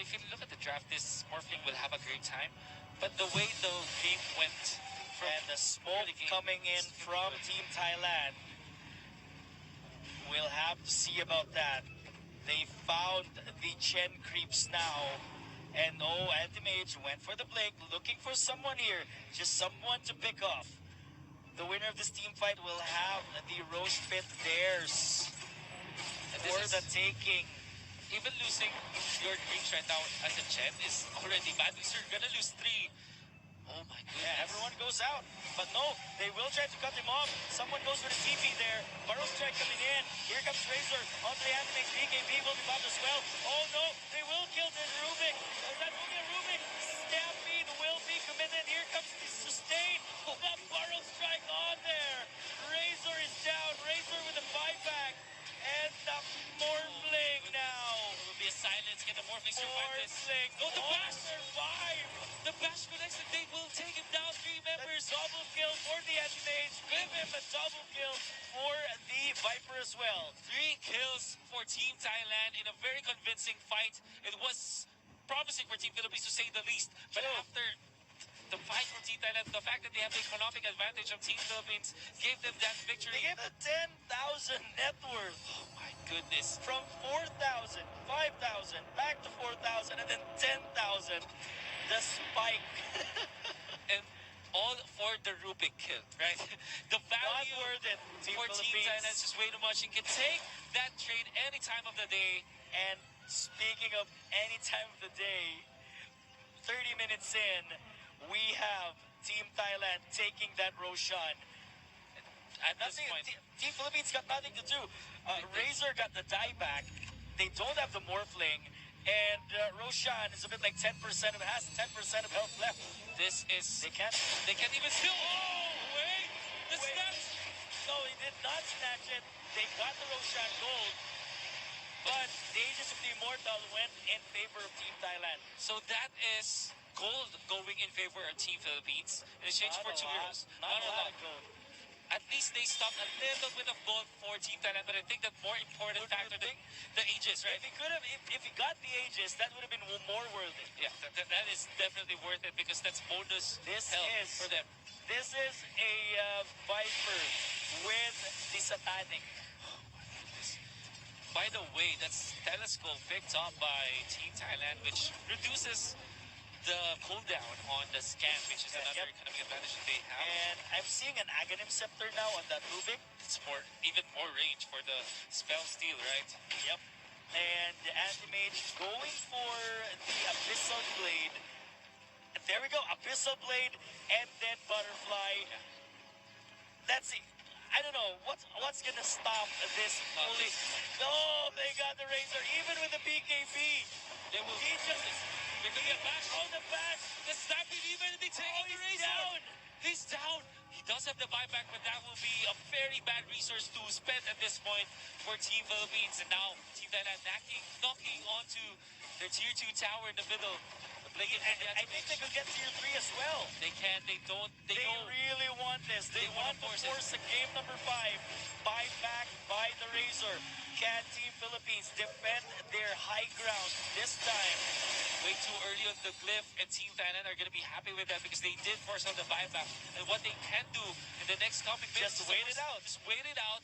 if you look at the draft, this Morphling will have a great time. But the way the game went, and the smoke coming in from Team Thailand, we'll have to see about that. They found the Chen creeps now. And no, Anti-Mage went for the blink, looking for someone here, just someone to pick off. The winner of this team fight will have the Roche pit theirs for the taking. Even losing your creeps right now as a Chen is already bad because you're gonna lose 3. Oh my goodness. Yeah, everyone goes out. But no, they will try to cut him off. Someone goes for the TP there. Burrow strike coming in. Here comes Razor onto the Anti-Mage. BKB will be bound as well. Oh no, they will kill the Rubik. That will be a Rubik. Stampede will be committed. Here comes the sustain. The Burrow strike on there. Razor is down. Razor with a buyback. And the Morphling now. There will be a silence. Can the Morphling survive this? Oh, the Bash survive. The Bash connects and they will take him down. 3 members. Double kill for the Anti-Mage. Give him a double kill for the Viper as well. 3 kills for Team Thailand in a very convincing fight. It was promising for Team Philippines to say the least. But after the fight for Team Thailand, the fact that they have the economic advantage of Team Philippines gave them that victory. They gave a 10,000 net worth. Oh my goodness. From 4,000, 5,000, back to 4,000, and then 10,000. The spike. And all for the Rubik kill, right? The value Not worth it, for Team Thailand is way too much. You can take that trade any time of the day. And speaking of any time of the day, 30 minutes in, we have Team Thailand taking that Roshan. At this point, Team Philippines got nothing to do. Razor got the dieback. They don't have the Morphling. And Roshan is a bit like 10% has 10% of health left. this is... They can't even still... Oh, wait! The snatch! No, he did not snatch it. They got the Roshan gold. But the Aegis of the Immortal went in favor of Team Thailand. So that is gold going in favor of Team Philippines in exchange for 2 heroes. Not a lot of gold. At least they stopped a little bit of gold for Team Thailand, but I think that more important factor than the Aegis, right? If he got the Aegis, that would have been more worth it. Yeah, that is definitely worth it because that's bonus for them. This is a Viper with the Satanic. By the way, that's Telescope picked up by Team Thailand, which reduces the cooldown on the scan, which is another Yep. economic advantage that they have. And I'm seeing an Aghanim Scepter now on that Rubik. It's more, even more range for the spell steal, right? Yep. And the Anti-Mage going for the Abyssal Blade. And there we go, Abyssal Blade and then Butterfly. That's it. I don't know what's gonna stop this fully. No, they got the Razor even with the BKB. They will. He just They're gonna get bash. on the back. The Stampede even they take the He's Razor. down. He's down. He does have the buyback, but that will be a very bad resource to spend at this point for Team Philippines. And now Team Thailand knocking onto their tier 2 tower in the middle. I think they could get tier 3 as well. They can. They don't. They know. really want this. They want to force a game number 5. Buyback by the Razor. Can Team Philippines defend their high ground this time? Way too early on the glyph, and Team Thailand are going to be happy with that because they did force out the buyback. And what they can do in the next coming minutes Just is wait it out. Just wait it out.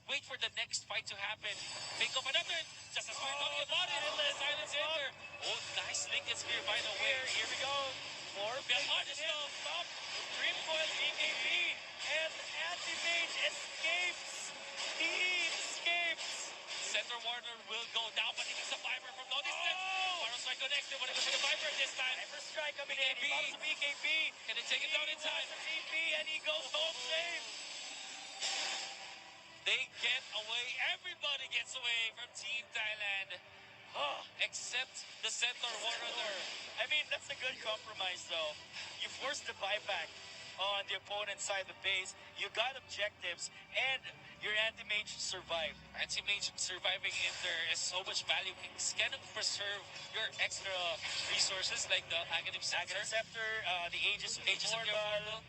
Wait for the next fight to happen. Think of another. Just as we're talking about it, silence ender. Oh, nice Lincoln Spear by the way. Here we go. More Behind us, no. Stop. Dreamcoil BKB. And Anti-Mage escapes. He escapes. Center Warner will go down, but he gets a Viper from no distance. Final strike connects. They want to go for the Viper this time. Hyper Strike coming in. He pops the BKB. Can they take it down in time? TP and he goes home safe. They get away. Everybody gets away from Team Thailand. Except the Center Warner. I mean, that's a good compromise, though. You force the buyback on the opponent's side of the base. You got objectives, and your Anti-Mage survived. Anti-Mage surviving in there is so much value. It's gonna preserve your extra resources like the Aghanim Scepter. The Aegis of Aegis of Immortal. Immortal.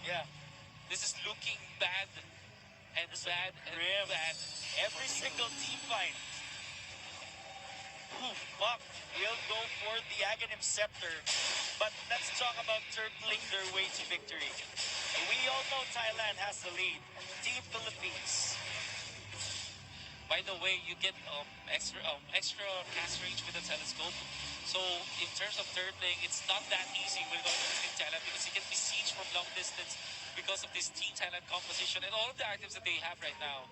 Yeah. This is looking bad and bad and Grim. bad. Every single team fight. Buck will go for the Aghanim Scepter. But let's talk about turtling their way to victory. We all know Thailand has the lead. Team Philippines. By the way, you get extra cast range with the telescope. So in terms of turtling, it's not that easy with going to Team Thailand because you can besiege from long distance because of this Team Thailand composition and all of the items that they have right now.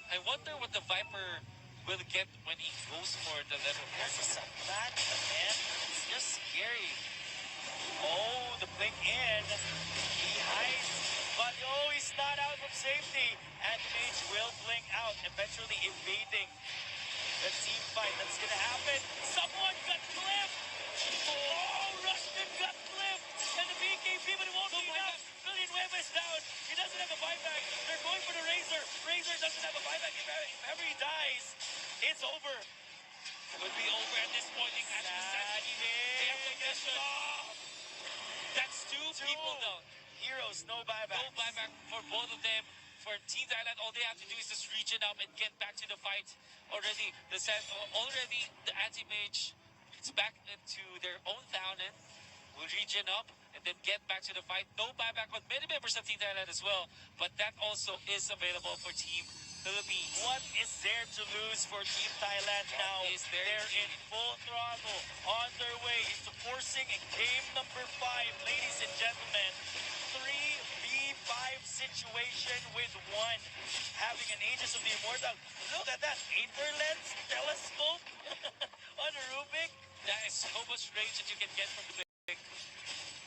I wonder what the Viper will get when he goes for the level 4. This is a back, man. It's just scary. Oh, the blink in. He hides, but he's not out from safety. Anti-Mage will blink out, eventually evading the team fight. That's gonna happen. Someone got clipped. Oh, Rushton got clipped. And the BKB, but it won't be enough. Villanueva is down. He doesn't have a buyback. They're going for the Razor. Razor doesn't have a buyback. If ever he dies, it's over. Could be over at this point. They catch the set. They have possession. That's two people though. Heroes, no buyback. No buyback for both of them. For Team Thailand, all they have to do is just region up and get back to the fight. Already the Anti-Mage, it's back into their own town and will region up and then get back to the fight. No buyback with many members of Team Thailand as well, but that also is available for Team Philippines. What is there to lose for Team Thailand now? They're in full throttle on their way into forcing game number 5. Ladies and gentlemen, 3v5 situation with 1. Having an Aegis of the Immortal. Look at that. 8-er lens telescope on a Rubik. That is so much range that you can get from the big.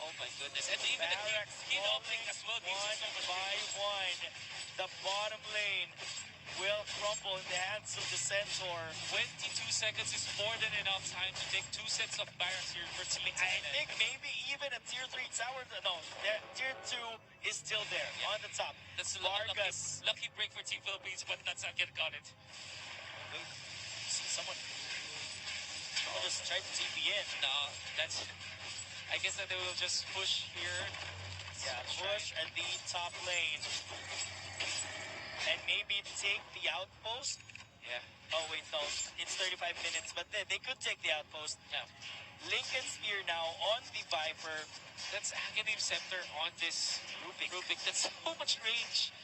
Oh my goodness. And even the Barracks hit optic as well gives you so much by range. 1. The bottom lane will crumble in the hands of the Centaur. 22 seconds is more than enough time to take 2 sets of barracks here for Team I Thailand. think maybe even a tier 3 tower. No, tier 2 is still there on the top. That's a Vargas. lucky break for Team Philippines, but that's not gonna got it. See someone. Someone just tried to TP in. No, that's. I guess that they will just push here. Yeah, push at the top lane. And maybe take the outpost. Yeah. Oh wait, no, it's 35 minutes, but they could take the outpost. Yeah. Lincoln Spear now on the Viper. That's Aghanim Scepter on this Rubik. That's so much range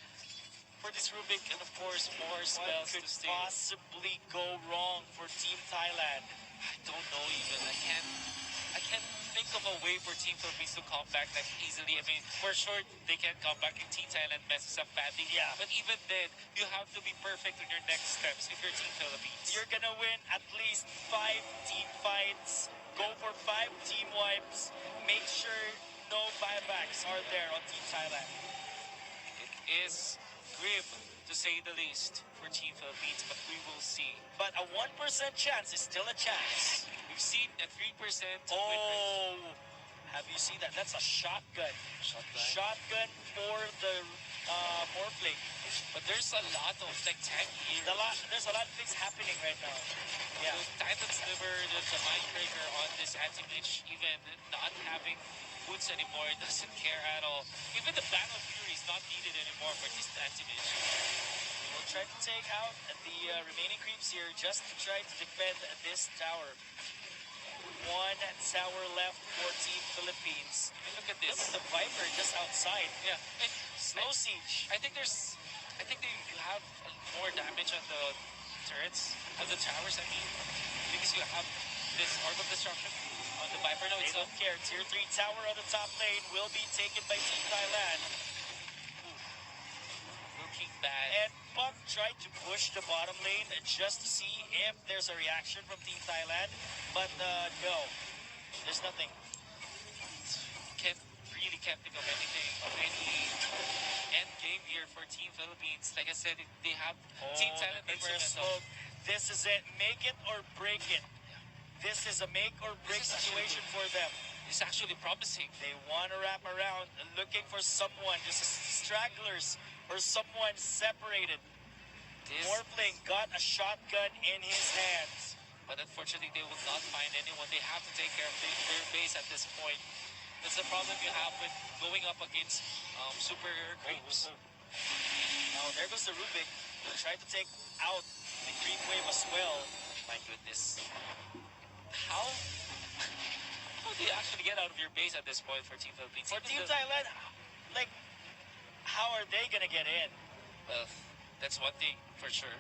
for this Rubik, and of course more What spells could to steal. possibly go wrong for Team Thailand? I don't know even. I can't of a way for Team Philippines to come back that easily. I mean, for sure, they can come back if Team Thailand messes up badly. Yeah. But even then, you have to be perfect in your next steps if you're Team Philippines. You're gonna win at least 5 team fights. Go for 5 team wipes. Make sure no buybacks are there on Team Thailand. It is grim, to say the least, for Team Philippines, but we will see. But a 1% chance is still a chance. We've seen a 3% win rate. Oh, have you seen that? That's a shotgun. Shotgun for the Morphling. But there's a lot of like tanky heroes. There's a lot of things happening right now. Yeah. The Titan's Liver, the Mindbreaker on this anti-mage, even not having boots anymore, it doesn't care at all. Even the Battle Fury is not needed anymore for this anti-mage. We'll try to take out the remaining creeps here just to try to defend this tower. 1 tower left for Team Philippines. And look at this. Look at the Viper just outside. Yeah. And Slow siege. I think they have more damage on the turrets, on the towers, I mean, because you have this Orb of Destruction on the Viper now They itself. don't care. Tier 3 tower on the top lane will be taken by Team Thailand. Looking bad. And Puck tried to push the bottom lane just to see if there's a reaction from Team Thailand. But no, there's nothing. Can't think of anything, of any end game here for Team Philippines. Like I said, they have Team Thailand the reverse instrumental. smoke. This is it. Make it or break it. This is a make or break This is situation for them. It's actually promising. They want to wrap around looking for someone, just stragglers or someone separated. This, Morphling got a shotgun in his hands. but unfortunately, they will not find anyone. They have to take care of their base at this point. That's the problem you have with going up against super creeps. Now there goes the Rubik. Try to take out the creep wave as well. My goodness. How do you actually get out of your base at this point for Team Philippines? For Even Team the- Thailand, like, how are they gonna get in? Well, that's one thing for sure.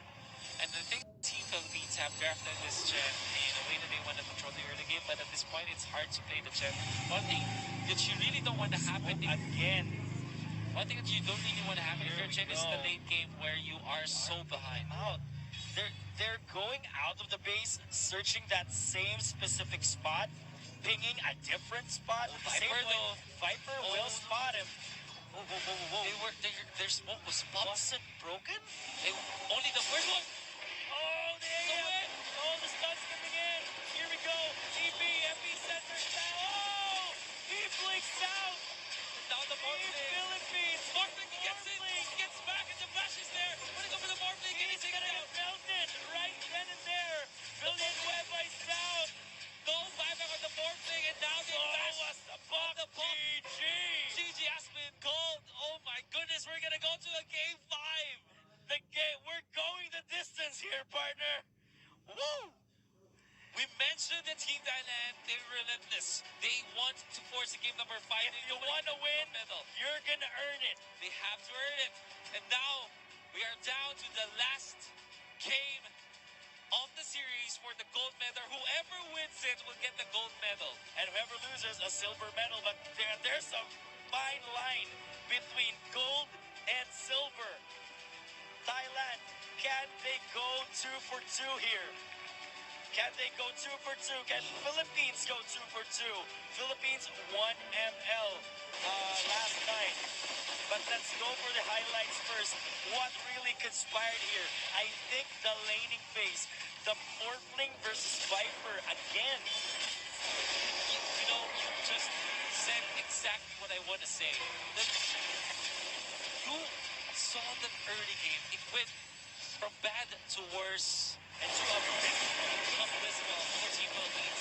And I think Team Philippines have drafted this gen in a way that they want to control the early game, but at this point, it's hard to play the gen. One thing that you really don't want to happen Again, one thing that you don't really want to happen in Here your we gen is the go. late game where you are so behind. out. They're going out of the base, searching that same specific spot, pinging a different spot. Oh, Same Viper, way, though. Viper Oh. will spot him. Whoa, whoa, whoa, whoa, whoa. Their smoke was popped. Wasn't broken? Only the first one. Oh, there you win. go. Oh, the stun's coming in. Here we go. TB, epicenter down. Oh, he blinks out. Now the Team Morphling. Philippines. Morphling gets it. Gets back and the flash is there. What is over the Morphling? And He's he's gonna taken get out. melted right then and there. Billion web ice down. No buyback on the Morphling and now the flash. what's the pop? The pop. GG. GG has been called. Oh my goodness, we're gonna go to a game 5. We're going the distance here, partner. Woo! We mentioned that Team Thailand, they're relentless. They want to force a game number 5. If you want to win, medal. you're gonna earn it. They have to earn it. And now we are down to the last game of the series for the gold medal. Whoever wins it will get the gold medal. And whoever loses a silver medal, but there's a fine line between gold and silver. Thailand, can they go 2 for 2 here? Can they go 2 for 2? Can Philippines go 2 for 2? Philippines 1 ML last night. But let's go for the highlights first. What really conspired here? I think the laning phase, the Morphling versus Viper again. You know, you just said exactly what I want to say. You saw the early game. It went from bad to worse And to abysmal for Team Philippines.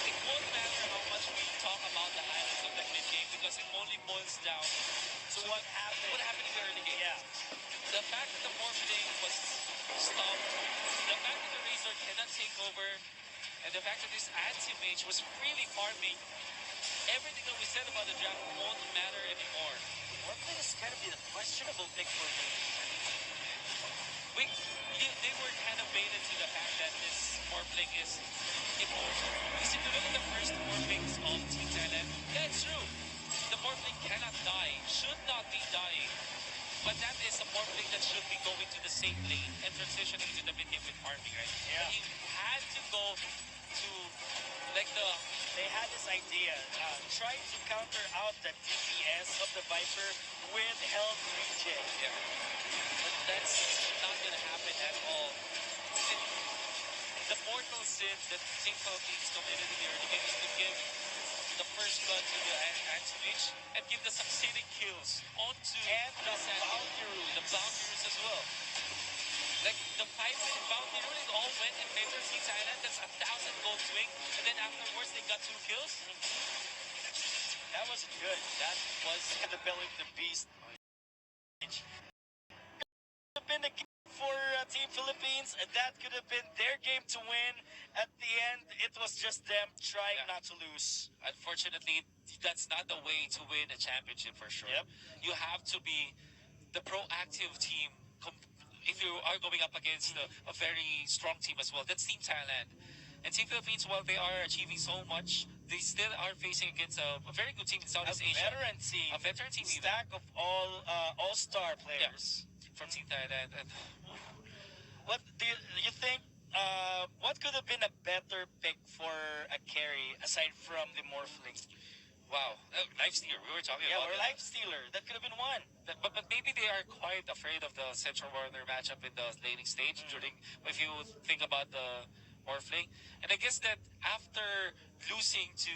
It won't matter how much we talk about the highlights of the mid game because it only boils down to what happened. what happened in the early game. Yeah. The fact that the Morphling was stopped, the fact that the Razor cannot take over, and the fact that this anti-mage was freely farming, everything that we said about the draft won't matter anymore. Morphling is kind of the questionable pick for me. they were kind of baited to the fact that this morphling is immortal. Because if you look at the first morphings of Team Thailand, yeah, it's true. The morphling cannot die, should not be dying. But that is a morphling that should be going to the safe lane and transitioning to the mid game with farming, right? Yeah. But you had to go to like the They had this idea, try to counter out the DPS of the Viper with health regen. yeah. But that's not gonna happen at all. The mortal sin that Team Philippines committed in the early game is to give the first blood to the anti-mage and give the succeeding kills onto And the bounty rules. The bounty rules as well. Like the 5-minute bounty rule, it all went in favor of Team Thailand. That's 1,000 gold swing, and then afterwards they got 2 kills. That was good. That was The belly of the beast. Could have been a game for Team Philippines. That could have been their game to win. At the end, it was just them trying Yeah. not to lose. unfortunately that's not the way to win a championship for sure. Yep. You have to be the proactive team. If you are going up against a very strong team as well, that's Team Thailand. And Team Philippines, while they are achieving so much, they still are facing against a very good team in A Southeast Asia. veteran team. A veteran team even. Stack of all-star players. From Team Thailand. And What do you think? What could have been a better pick for a carry aside from the Morphling? wow, Life Stealer, we were talking Yeah, about or it. Life Stealer. That could have been one. But maybe they are quite afraid of the Central Warner matchup in the laning stage during, if you think about the Morphling. And I guess that after losing to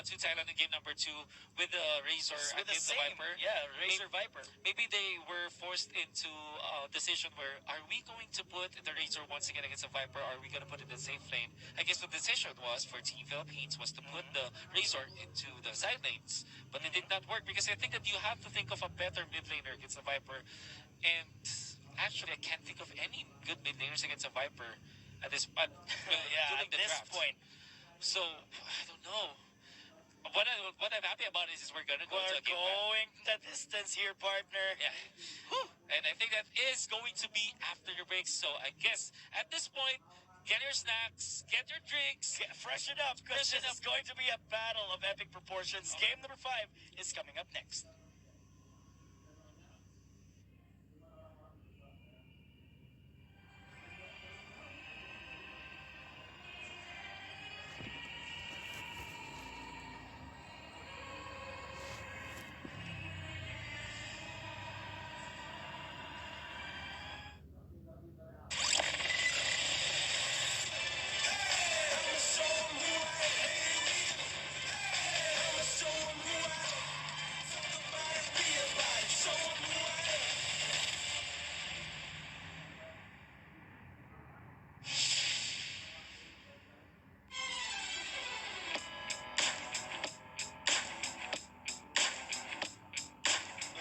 to Thailand in game number 2 with the Razor With the against the same, Viper. yeah, Razor Viper. Maybe they were forced into a decision where, are we going to put the Razor once again against the Viper, or are we going to put it in the safe lane? I guess the decision was for Team Philippines was to put the Razor into the side lanes. But it did not work because I think that you have to think of a better mid laner against the Viper. And actually, I can't think of any good mid laners against a Viper at this Yeah, during at the this draft. point. So, I don't know. What I'm happy about is we're going to go to We're a game going the distance here, partner. Yeah. Whew. And I think that is going to be after your break. So I guess at this point, get your snacks, get your drinks. Freshen up, because Freshen this is going to be a battle of epic proportions. Game number 5 is coming up next.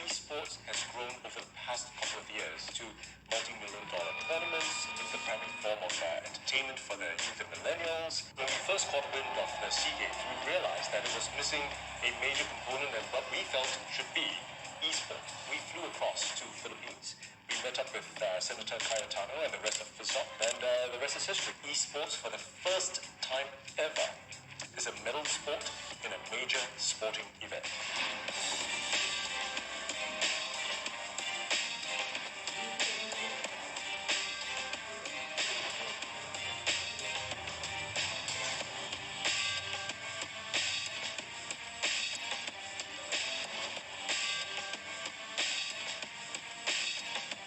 Esports has grown over the past couple of years to multi-million-dollar tournaments. It's the primary form of entertainment for the youth and millennials. When we first caught wind of the SEA Games, we realized that it was missing a major component and what we felt should be esports. We flew across to Philippines. We met up with Senator Cayetano and the rest of FISOC, and the rest is history. Esports, for the first time ever, is a medal sport in a major sporting event.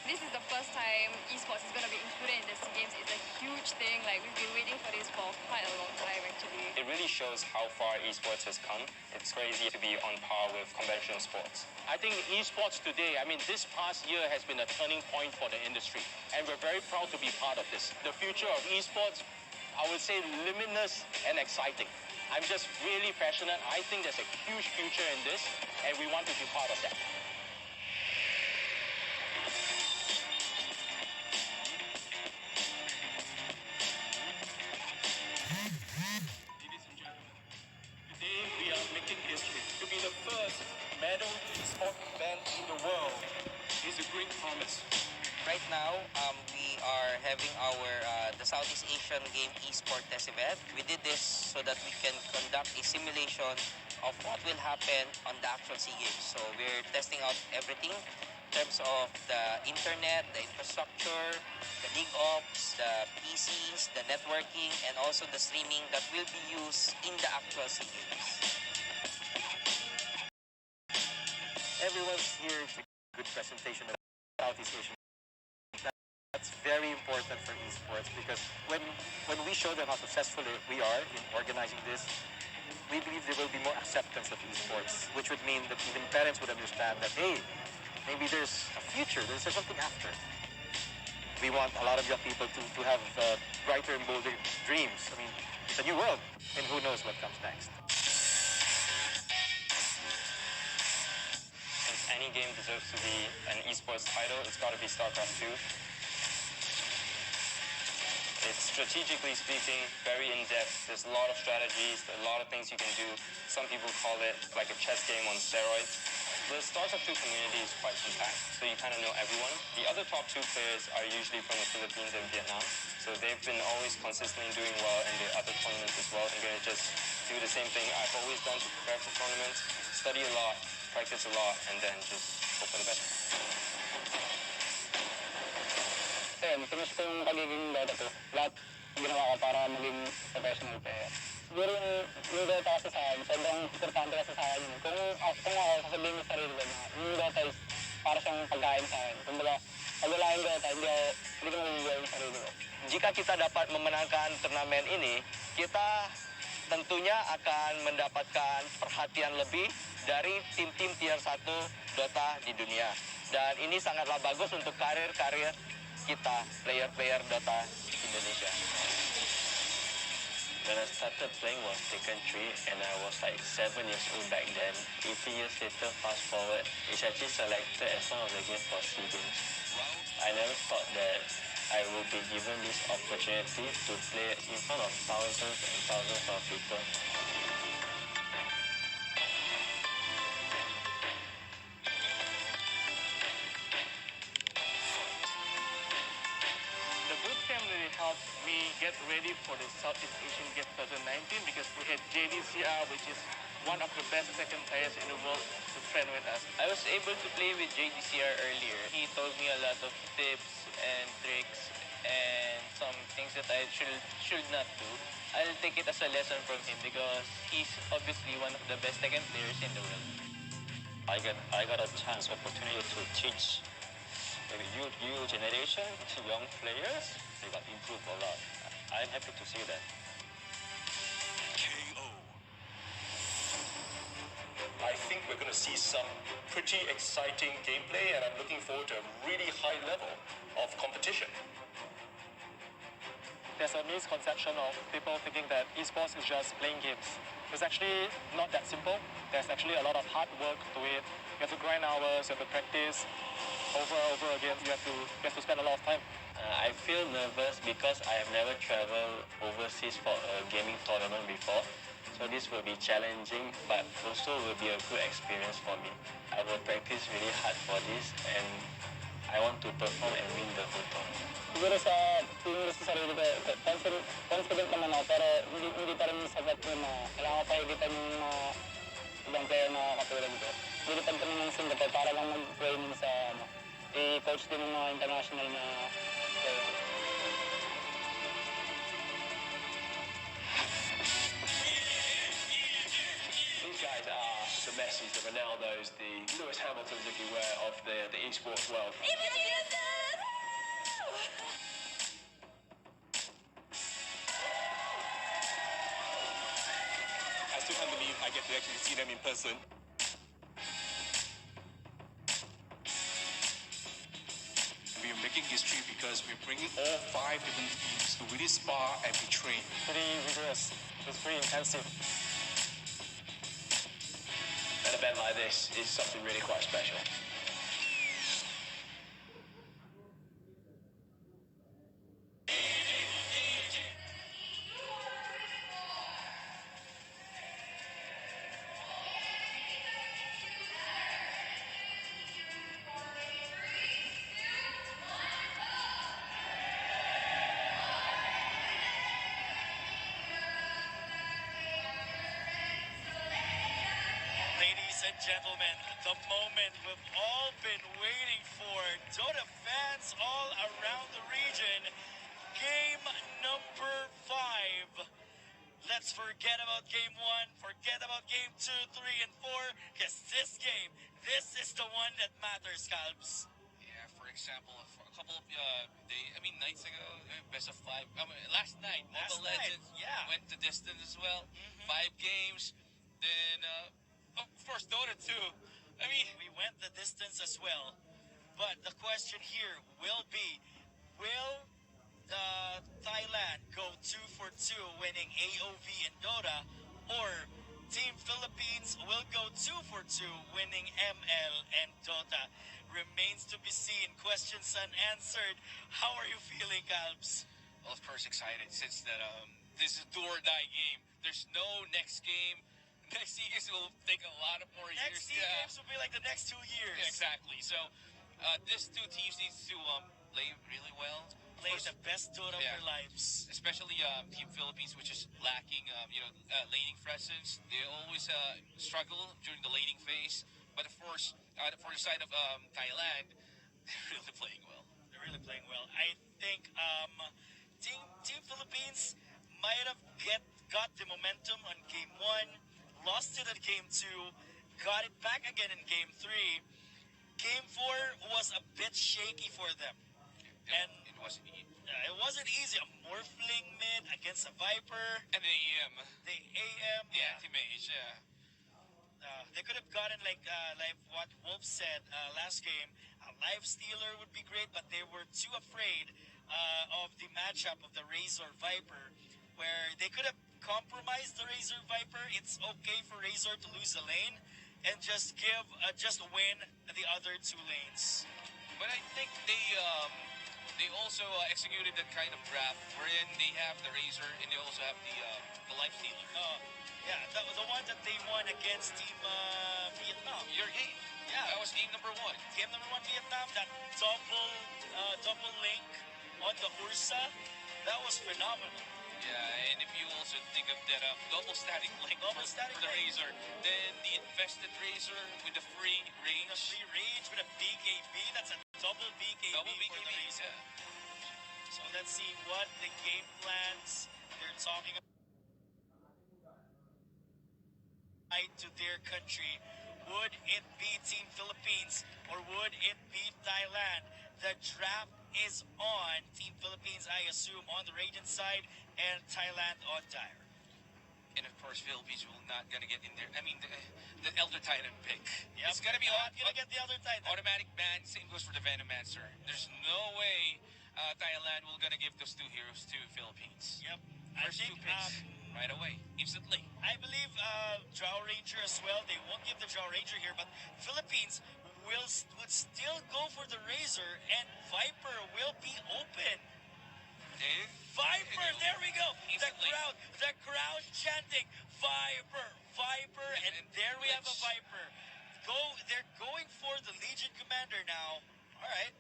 This is the first time esports is going to be included in the SEA Games. It's a huge thing. Like, we've been waiting for this for quite a long time, actually. It really shows how far esports has come. It's crazy to be on par with conventional sports. I think esports today, this past year has been a turning point for the industry, and we're very proud to be part of this. The future of esports, I would say, limitless and exciting. I'm just really passionate. I think there's a huge future in this, and we want to be part of that. Ladies and gentlemen, today we are making history. To be the first medal sport event in the world is a great promise. Right now, we are having our the Southeast Asian Game Esport Test event. We did this so that we can conduct a simulation of what will happen on the actual SEA Games. So we're testing out everything in terms of the internet, the infrastructure, the league ops, the PCs, the networking, and also the streaming that will be used in the actual SEA Games. Everyone's here to give a good presentation of Southeast Asian. That's very important for esports because when we show them how successful we are in organizing this, we believe there will be more acceptance of esports, which would mean that even parents would understand that, hey, maybe there's a future, there's something after. We want a lot of young people to have brighter and bolder dreams. I mean, it's a new world, and who knows what comes next. If any game deserves to be an esports title, it's got to be StarCraft 2. It's strategically speaking very in-depth. There's a lot of strategies, a lot of things you can do. Some people call it like a chess game on steroids. The StarCraft 2 community is quite compact, so you kind of know everyone. The other top 2 players are usually from the Philippines and Vietnam, so they've been always consistently doing well in the other tournaments as well. I'm going to just do the same thing I've always done to prepare for tournaments, study a lot, practice a lot, and then just hope for the best. Ayun, finish ko yung pagiging Dota ko. Lahat ginawa ko para maging professional player. Siguro yung Dota kasi sa akin, sobrang importante kasi sa akin. Kung ako sasabihin ko sa sarili ko na yung Dota is para siyang pagkain sa akin. Kumbaga, pag wala yung Dota, hindi ko mabubuhay yung sarili ko. Jika kita dapat memenangkan turnamen ini, kita tentunya akan mendapatkan perhatian lebih dari tim-tim tier 1 Dota di dunia. Dan ini sangatlah bagus untuk karir-karir kita, player-player Dota Indonesia. When I started playing was Taken 3 and I was like 7 years old back then. 18 years later, fast forward, it's actually selected as one of the games for SEA Games. I never thought that I would be given this opportunity to play in front of thousands and thousands of people. The bootcamp really helped me get ready for the Southeast Asian Games 2019 because we had JDCR, which is one of the best second players in the world to train with us. I was able to play with JDCR earlier. He told me a lot of tips and tricks and some things that I should not do. I'll take it as a lesson from him because he's obviously one of the best second players in the world. I got a chance, opportunity to teach maybe new generation, young players. They got improved a lot. I'm happy to see that. I think we're going to see some pretty exciting gameplay, and I'm looking forward to a really high level of competition. There's a misconception of people thinking that esports is just playing games. It's actually not that simple. There's actually a lot of hard work to it. You have to grind hours, you have to practice over and over again. You have to spend a lot of time. I feel nervous because I have never traveled overseas for a gaming tournament before. So this will be challenging, but also will be a good experience for me. I will practice really hard for this, and I want to perform and win the whole tournament. Siguro sa tingin ko sa sarili ko, confident naman ako, pero hindi pa rin sapat yun na kailangan ko pahigitan yung mga ibang player na katulad ko. Lilipad kami ng Singapore para lang mag-training sa i-coach din ng mga international na player. These guys are the Messis, the Ronaldos, the Lewis Hamiltons, if you will, of the esports world. I still can't believe I get to actually see them in person. We are making history because we're bringing all 5 different teams to really spar and be trained. Pretty rigorous. It's pretty intensive. An event like this is something really quite special. gentlemen, the moment we've all been waiting for. Dota fans all around the region. Game number 5. Let's forget about game 1, forget about game 2, 3, and 4, because this game, this is the one that matters, Calbs. Yeah, for example, a couple of nights ago, best of 5. Last night, Last Mobile night, Legends yeah. went the distance as well. 5 games. Then, of course, Dota 2. I mean, We went the distance as well. But the question here will be, will Thailand go 2 for 2 winning AOV in Dota, or Team Philippines will go 2 for 2 winning ML and Dota? Remains to be seen. Questions unanswered. How are you feeling, Calbs? well, of course, excited since that this is a do or die game. There's no next game. Next series will take a lot of more Next years. games will be like the next 2 years. Yeah, exactly. So, these two teams needs to play really well. Play Of course, the best Dota of yeah. their lives. especially Team Philippines, which is lacking, laning presence. They always struggle during the laning phase. But of course, for the side of Thailand, they're really playing well. They're really playing well. I think Team Philippines might have got the momentum on game 1, lost it at game 2, got it back again in game 3. Game 4 was a bit shaky for them. And It wasn't easy. it wasn't easy. A Morphling mid against a Viper. And the AM, The AM. the anti-mage, yeah. They could have gotten like what Wolf said last game. A life stealer would be great, but they were too afraid of the matchup of the Razor Viper, where they could have compromised the Razor Viper. It's okay for Razor to lose a lane and just win the other 2 lanes. But I think they also executed that kind of draft wherein they have the Razor and they also have the Life Stealer. Yeah, the one that they won against Team Vietnam. Your game. Yeah. That was game number 1. Game number 1 Vietnam, that double link on the Ursa, that was phenomenal. Yeah, and if you also think of that double static link for the Razor, then the invested Razor with the free range. The free range with a BKB, that's a double BKB, Double for the BKB, Razor. yeah. So let's see what the game plans they're talking about to their country. Would it be Team Philippines or would it be Thailand? The draft is on. Team Philippines, I assume, on the Radiant side, and Thailand on Dire. And of course, Philippines will not gonna get in there. I mean, the Elder Titan pick. Yep, It's gonna be gonna get the other Titan. automatic ban. Same goes for the Venomancer. There's no way Thailand will gonna give those 2 heroes to Philippines. Yep. First 2 picks right away, instantly. I believe Drow Ranger as well. They won't give the Drow Ranger here, but Philippines would still go for the Razor, and Viper will be open. Viper, there we go. Instantly. The crowd chanting Viper, Viper, and there we have a Viper. They're going for the Legion Commander now. All right.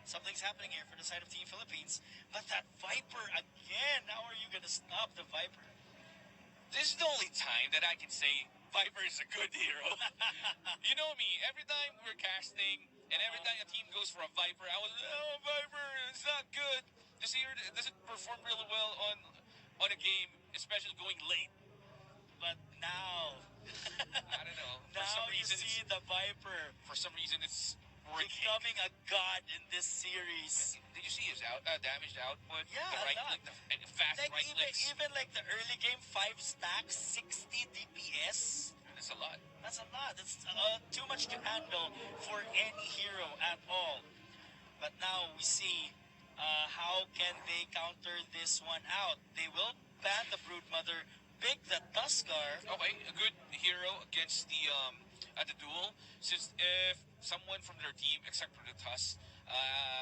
Something's happening here for the side of Team Philippines. But that Viper again, how are you going to stop the Viper? This is the only time that I can say Viper is a good hero. You know me, every time we're casting and every time a team goes for a Viper, I was, oh, Viper, it's not good. This hero doesn't perform really well on a game, especially going late. But now, I don't know. now you see the Viper For some reason, it's working. becoming a god in this series. Did you see his damaged output? Yeah, the right a lot. click, the fast Like right clicks. even like the early game 5 stacks, 60 DPS. That's a lot. That's a lot. It's too much to handle for any hero at all. But now we see how can they counter this one out. They will ban the Broodmother, pick the Tuskar. Okay, a good hero against the at the duel. Since if someone from their team, except for the Tusk,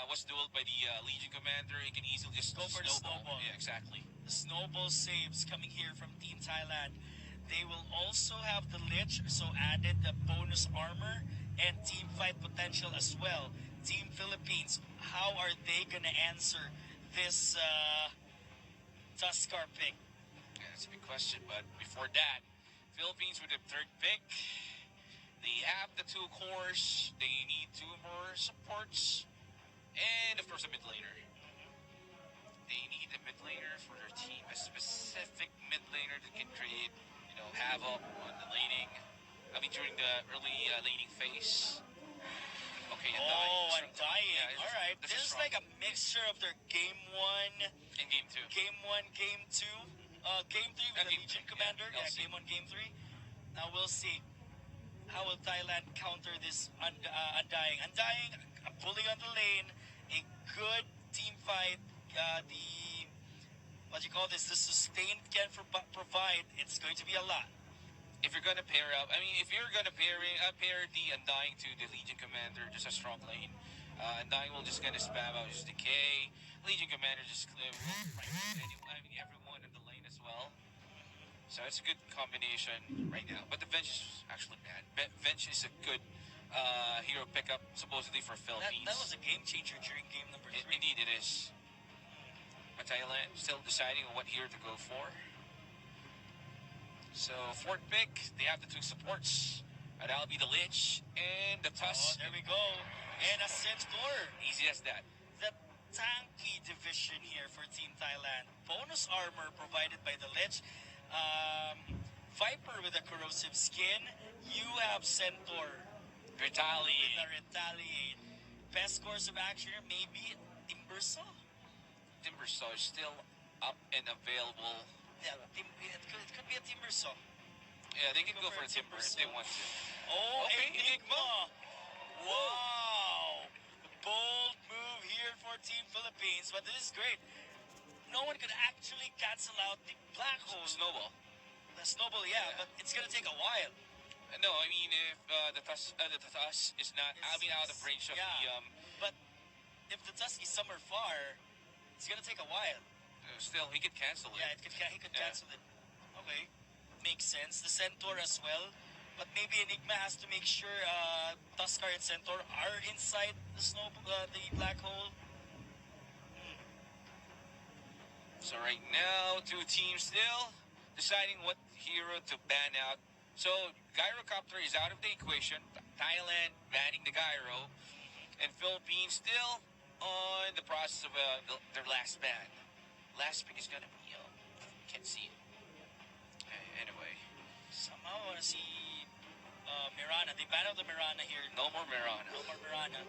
was dueled by the Legion Commander, he can easily just Go for the snowball. Yeah, exactly. The snowball saves coming here from Team Thailand. They will also have the Lich, so added the bonus armor and team fight potential as well. Team Philippines, how are they gonna answer this Tuskar pick? Yeah, that's a big question. But before that, Philippines with the 3rd pick. They have the 2 cores. They need 2 more supports. And of course a mid laner. They need a mid laner for their team. A specific mid laner that can create, havoc on the laning. During the early laning phase. Okay, I'm dying. Yeah, All right, this this is strong. like a mixture of their game 1, In game 2. game 1, game 2, game 3 with the Game Legion 3, Commander. yeah, Yeah, LC. game 1, game 3. Now we'll see. How will Thailand counter this Undying? Undying, a bully on the lane, a good team fight. The sustain can provide. It's going to be a lot. If you're gonna pair up, if you're gonna pair the Undying to the Legion Commander, just a strong lane, Undying will just gonna spam out his decay. Legion Commander just will everyone in the lane as well. So it's a good combination right now. But the Venge is actually bad. Venge is a good hero pickup, supposedly for Philippines. That was a game changer during game number 3. Indeed, it is. But Thailand still deciding on what hero to go for. So, 4th pick, they have the 2 supports. That'll be the Lich and the Tusk. Oh, there we go. And a Centaur. Easy as that. The tanky division here for Team Thailand. Bonus armor provided by the Lich. Viper with a corrosive skin. You have Centaur. Retaliate. With a Retaliate. Best course of action here, maybe Timbersaw? Timbersaw is still up and available. Yeah, it could be a Timbersaw. Yeah, they can go for a Timber if they want to. Oh, Okay, Enigma! Wow! Bold move here for Team Philippines, but this is great. No one could actually cancel out the black hole. Snowball. The snowball, yeah, but it's gonna take a while. No, if the Tusk is not, out of range of but if the Tusk is somewhere far, it's gonna take a while. Still, he could cancel it. Yeah, he could cancel it. Okay, makes sense. The Centaur as well, but maybe Enigma has to make sure Tuskar and Centaur are inside the black hole. So right now, 2 teams still deciding what hero to ban out. So Gyrocopter is out of the equation. Thailand banning the Gyro, and Philippines still on the process of their last ban. Last pick is gonna be can't see it. Anyway, somehow I want to see Mirana. They banned out the Mirana here. No more Mirana. No more Mirana.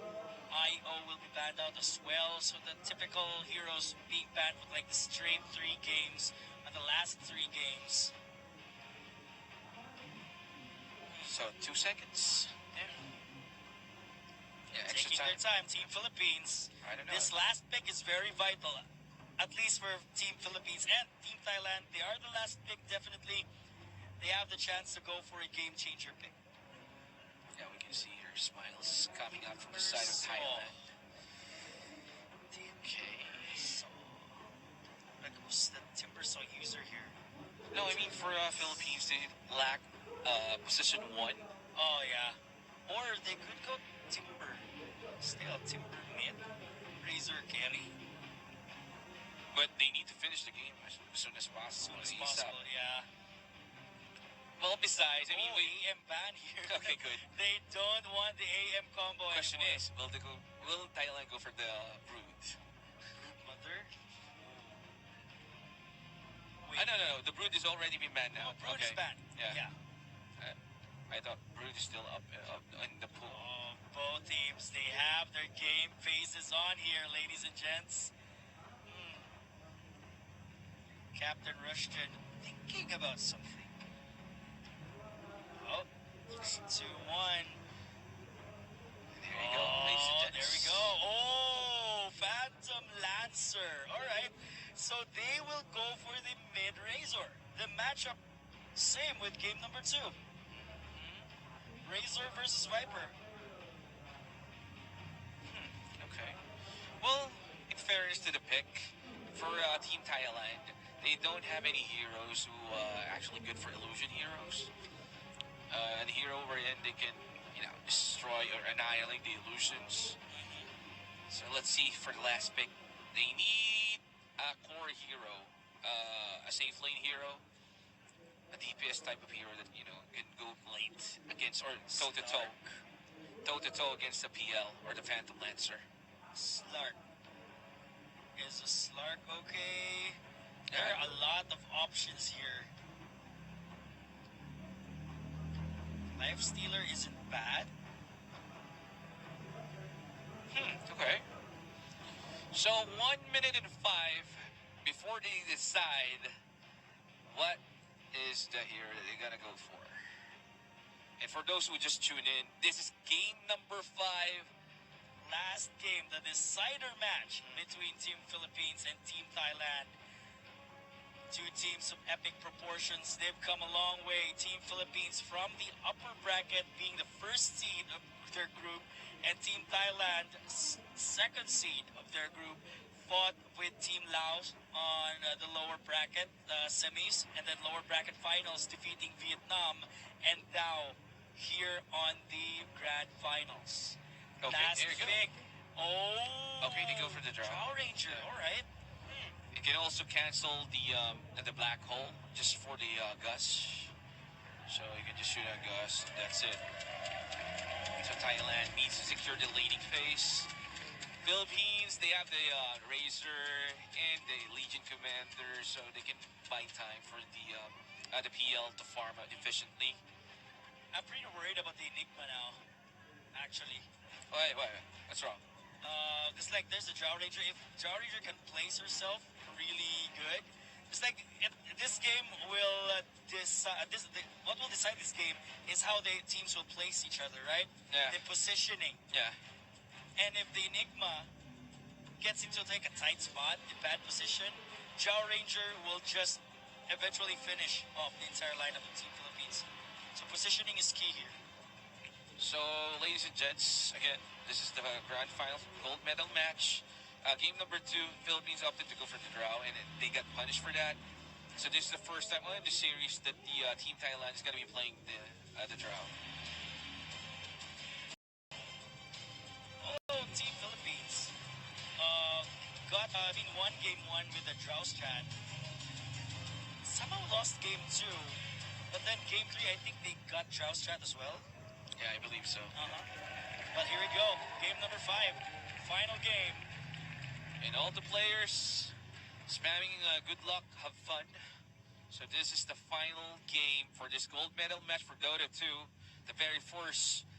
IO will be banned out as well. So the typical heroes being banned with like the straight 3 games and the last 3 games. So 2 seconds. Yeah, extra taking time. their time. Team Philippines. I don't know. This last pick is very vital. At least for Team Philippines and Team Thailand. They are the last pick, definitely. They have the chance to go for a game changer pick. Yeah, we can see her smiles coming out from the side of Thailand. Okay. So, who's the Timbersaw user here? No, for Philippines, they lack position 1. Oh, yeah. Or they could go Timber. Still Timber mid. Razor carry. But they need to finish the game as soon as possible. Yeah. Well, besides, AM ban here. Okay, good. They don't want the AM combo Question anymore. is, will Thailand go for the Brood? Mother? No. The Brood is already been banned now. Brood is banned. Yeah. I thought Brood is still up in the pool. Oh, both teams, they have their game phases on here, ladies and gents. Captain Rushton thinking about something. Oh, 3, 2, 1. There you go, ladies and gents. There we go. Oh, Phantom Lancer. All right. So they will go for the mid Razor. The matchup same with game number 2. Razor versus Viper. Okay. Well, in fairness to the pick, for Team Thailand, they don't have any heroes who actually good for illusion heroes. An hero wherein they can, destroy or annihilate the illusions. So let's see for the last pick. They need a core hero, a safe lane hero, a DPS type of hero that can go late against or toe-to-toe against the PL or the Phantom Lancer. Slark. Is a Slark okay? There are a lot of options here. Life Stealer isn't bad. Okay. So 1 minute and 5 before they decide what is the hero that they're gonna go for. And for those who just tune in, this is game number 5. Last game, the decider match between Team Philippines and Team Thailand. Two teams of epic proportions. They've come a long way. Team Philippines from the upper bracket being the first seed of their group, and Team Thailand, second seed of their group, fought with Team Laos on the lower bracket semis, and then lower bracket finals, defeating Vietnam, and now here on the grand finals. Okay, Last there you go. pick. Oh. Okay, they go for the draw. Draw Ranger. All right. You can also cancel the black hole just for the gush. So you can just shoot a gush. That's it. So Thailand needs to secure the leading phase. Philippines, they have the Razor and the Legion Commander, so they can buy time for the PL to farm out efficiently. I'm pretty worried about the Enigma now, actually. Wait, what's wrong? Because like there's a Drow Ranger. If Drow Ranger can place herself really good, it's like this game will decide. What will decide this game is how the teams will place each other, right? Yeah. The positioning. Yeah. And if the Enigma gets into like a tight spot, a bad position, Drow Ranger will just eventually finish off the entire lineup of Team Philippines. So positioning is key here. So, ladies and gents, again, this is the grand final gold medal match. Game number 2, Philippines opted to go for the draw, and they got punished for that. So this is the first time in the series that the Team Thailand is going to be playing the draw. Oh, Team Philippines got won game 1 with the draw strat. Somehow lost game 2, but then game 3 I think they got draw strat as well. Yeah, I believe so. But here we go. Game number 5. Final game. And all the players spamming good luck, have fun. So this is the final game for this gold medal match for Dota 2. The very first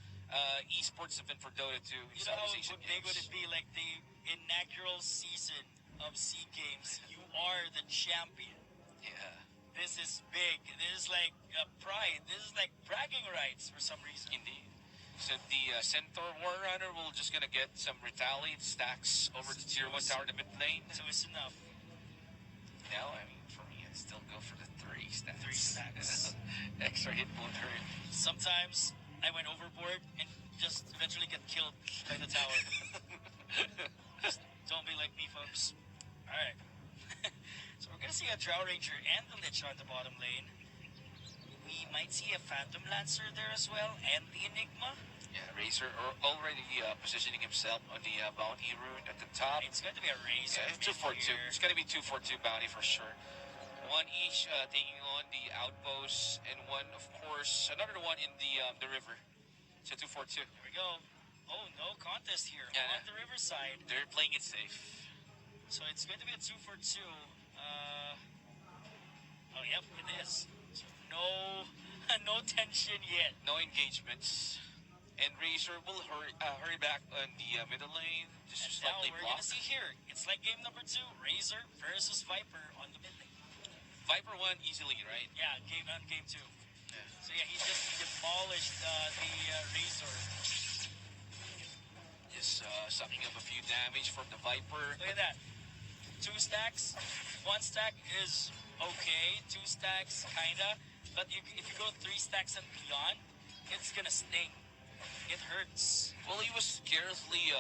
esports event for Dota 2 in You know how Southeast Asian big Games. would it be, like the inaugural season of SEA Games? You are the champion. Yeah. This is big. This is like pride. This is like bragging rights for some reason. Indeed. So the Centaur Warrunner will just gonna get some retaliate stacks over the tier 1 tower in the mid lane. So it's enough. Now, I mean, for me, I'd still go for the 3 stacks. 3 stacks. Extra hit won't hurt. Sometimes I went overboard and just eventually get killed by the tower. Just don't be like me, folks. All right. So we're gonna see a Drow Ranger and the Lich on the bottom lane. We might see a Phantom Lancer there as well, and the Enigma. Yeah, Razor already positioning himself on the bounty rune at the top. It's going to be a Razor. Yeah, 2-4-2. It's going to be 2-4-2 bounty for sure. One each taking on the outposts, and one, of course, another one in the river. So 2-4-2. Here we go. Oh, no contest here on the riverside. They're playing it safe. So it's going to be a 2-4-2. Oh, yep, it is. So no tension yet. No engagements. And Razor will hurry back on the middle lane. Just And now slightly we're block. going to see here. It's like game number 2. Razor versus Viper on the mid lane. Viper won easily, right? Yeah, game 2. Yeah. So yeah, he just demolished the Razor. Just sucking up a few damage from the Viper. Look at that. 2 stacks. 1 stack is okay. 2 stacks, kinda. But if you go 3 stacks and beyond, it's gonna sting. It hurts. Well, he was carelessly,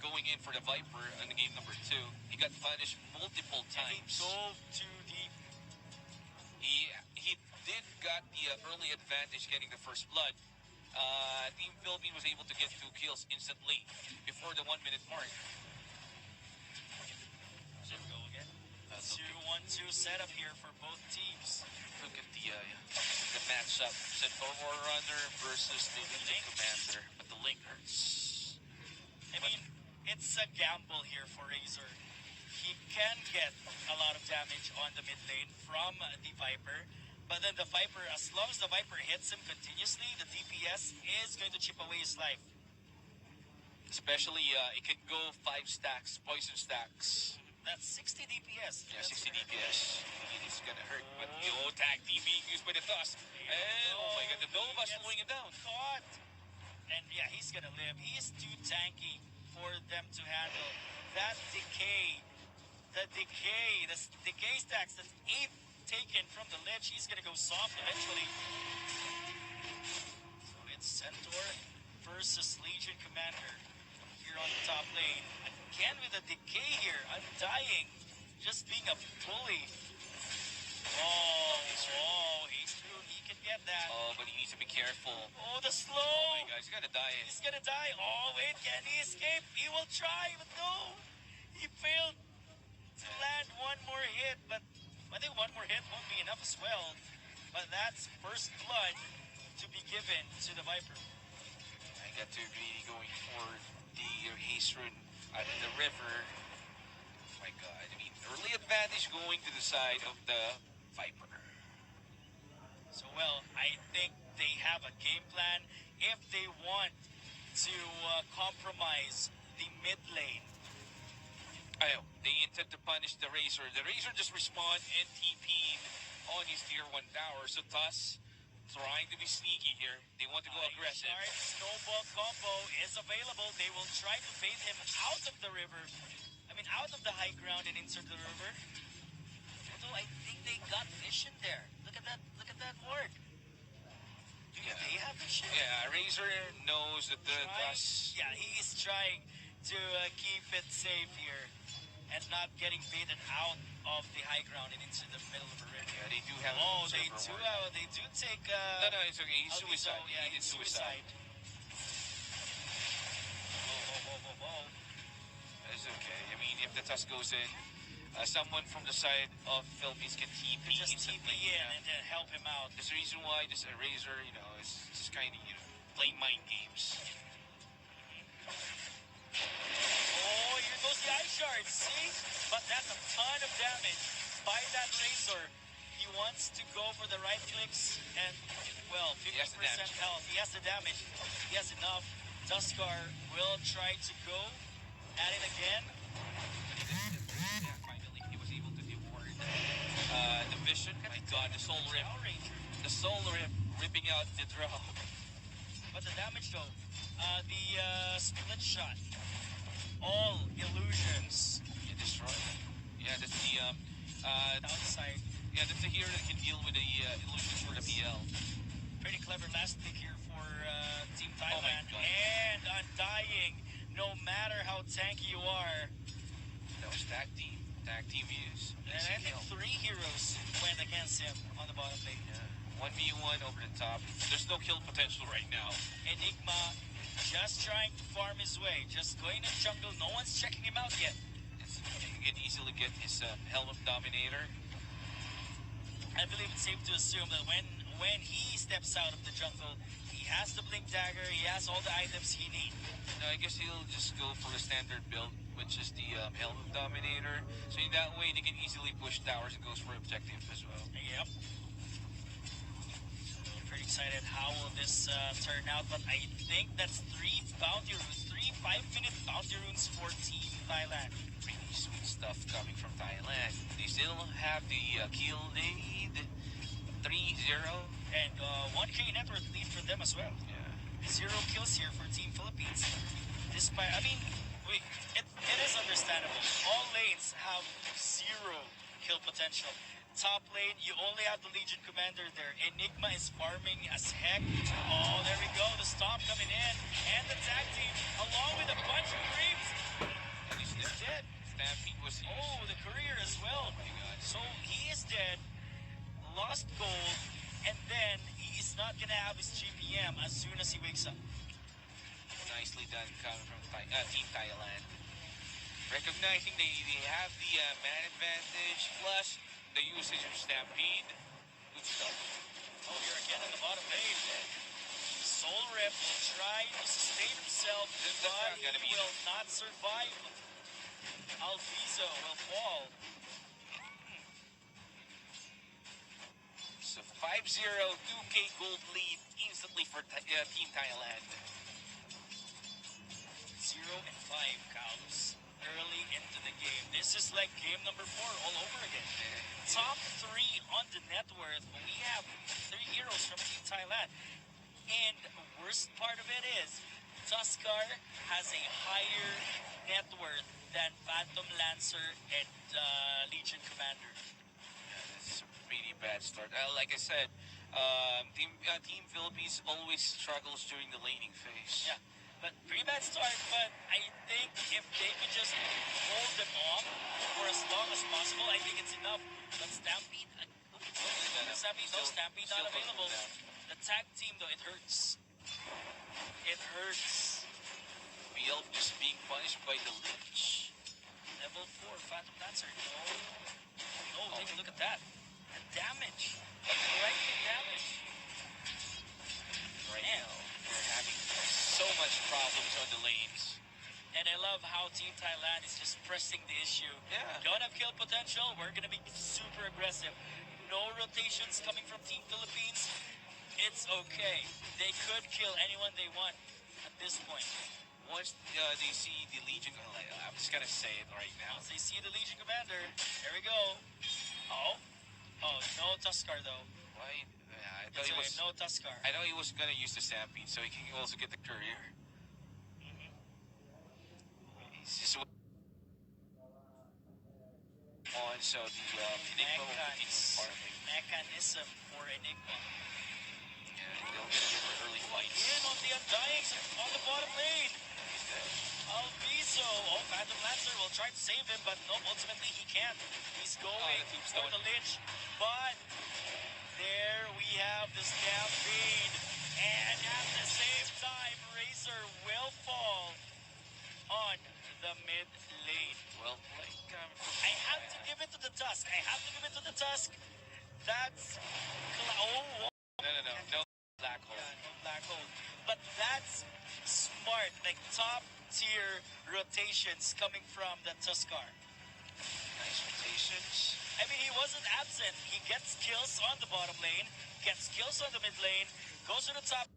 going in for the Viper in the game number 2. He got punished multiple times. He dove too deep. He did got the early advantage getting the first blood. Team Philippines was able to get 2 kills instantly before the 1 minute mark. Should we go again? 2-1-2 setup here for both teams. Look at the matchup. Centaur Runner versus the Legion Commander. But the link hurts. I mean, it's a gamble here for Razor. He can get a lot of damage on the mid lane from the Viper. But then the Viper, as long as the Viper hits him continuously, the DPS is going to chip away his life. Especially, it can go 5 stacks, poison stacks. That's 60 DPS. Yeah, That's 60 DPS. It is gonna hurt. But tag team being used by the Tusk. And oh my god, the Nova slowing it down. Caught. And yeah, he's gonna live. He is too tanky for them to handle. That decay, the decay stacks, that's 8 taken from the ledge. He's gonna go soft eventually. So it's Centaur versus Legion Commander here on the top lane. Again with a decay here, undying, just being a bully. Oh, he's through. He can get that. Oh, but he needs to be careful. Oh, the slow. Oh my god, he's gonna die. He's gonna die. Oh, wait, can he escape? He will try, but no. He failed to land one more hit, but I think one more hit won't be enough as well. But that's first blood to be given to the Viper. I got to agree going for the Hazerin out of the river. Oh my god, I mean, early advantage going to the side of the Viper. So, well, I think they have a game plan if they want to compromise the mid lane. They intend to punish the Razor. The Razor just respawned and TP'd on his tier 1 tower. So Tusk trying to be sneaky here. They want to go aggressive. Shard snowball combo is available. They will try to bait him out of the river. I mean, out of the high ground and into the river. Although I think they got vision there. Look at that work. Do they have vision? Yeah, Razor knows that the Tusk... Yeah, he is trying to keep it safe here and not getting baited out of the high ground and into the middle of the river. Yeah, they do have they do take... no, it's okay. He's suicide. Yeah, He's suicide. Whoa. It's okay. I mean, if the Tusk goes in, someone from the side of Philippines can TP just TP in and then help him out. There's a reason why this Razor, is just kind of, playing mind games. Oh, here goes the Ice Shard, see? But that's a ton of damage by that Razor. He wants to go for the right clicks and, well, 50% health. He has the damage. He has enough. Tuskar will try to go at it again. Yeah, finally, he was able to devour the vision. My god, the Soul Rip. The Soul Rip ripping out the draw. But the damage though, the split shot, all illusions. Yeah, destroy. Yeah, that's the downside. Yeah, that's the hero that can deal with the illusions for the PL. Pretty clever last pick here for Team Thailand. And undying, no matter how tanky you are. That was tag team use. And I think 3 heroes went against him on the bottom lane. Yeah. 1v1 over the top. There's no kill potential right now. Enigma just trying to farm his way, just going to jungle. No one's checking him out yet. He can easily get his Helm of Dominator. I believe it's safe to assume that when he steps out of the jungle, he has the Blink Dagger, he has all the items he needs. No, I guess he'll just go for the standard build, which is the Helm of Dominator. So in that way, they can easily push towers and goes for objective as well. Yep. Pretty excited how will this turn out, but I think that's 3 bounty runes, 3 5-minute bounty runes for Team Thailand. Pretty sweet stuff coming from Thailand. They still have the kill lead, 3-0. And 1K net worth lead for them as well. Yeah. 0 kills here for Team Philippines. Despite, I mean, it is understandable. All lanes have 0 kill potential. Top lane, you only have the Legion Commander there. Enigma is farming as heck. Oh, there we go. The stomp coming in. And the tag team, along with a bunch of creeps. And he's dead. Stampede was used. Oh, the courier as well. Oh my god. So he is dead. Lost gold. And then he is not going to have his GPM as soon as he wakes up. Nicely done coming from Team Thailand. recognizing they have the man advantage plus the usage of Stampede. Good stuff. Oh, here again in the bottom lane. Soul Rip will try to sustain himself, That's but not gonna he be will not survive. Alviso will fall. So 5-0, 2K gold lead instantly for Team Thailand. 0 and 5 counts early into the game. This is like game number 4 all over again. Top 3 on the net worth. We have 3 heroes from Team Thailand. And worst part of it is, Tuskar has a higher net worth than Phantom Lancer and Legion Commander. That's a pretty bad start. Like I said, Team Philippines always struggles during the laning phase. Yeah, but pretty bad start. But I think if they could just hold them off for as long as possible, I think it's enough. But Stampede, Stampede, no Stampede not available. The tag team though, it hurts. It hurts. BL just being punished by the Lich. Level 4 Phantom Lancer. No, take a look at that. The damage. The correcting damage. Right now, we're having so much problems on the lanes. And I love how Team Thailand is just pressing the issue. Yeah. Don't have kill potential. We're gonna be super aggressive. No rotations coming from Team Philippines. It's okay. They could kill anyone they want at this point. Once they see the Legion, I'm just gonna say it right now. Once they see the Legion Commander, there we go. Oh, no Tuskar though. Why? I thought It's he was. no Tuskar. I know he was gonna use the Stampede, so he can also get the courier. He's just on. So the Enigma will continue farming. Mechanism for Enigma. They'll get it for early fights. In on the Undyings on the bottom lane. Alviso. Oh, Phantom Lancer will try to save him, but no, ultimately he can't. He's going for the Lich. But there we have the Stampede. And at the same time, Razor will fall on the mid lane. Well played. I have to give it to the Tusk. That's... Oh, No black hole. yeah, no black hole. But that's smart, like top tier rotations coming from the Tuskar. Nice rotations. I mean, he wasn't absent. He gets kills on the bottom lane, gets kills on the mid lane, goes to the top.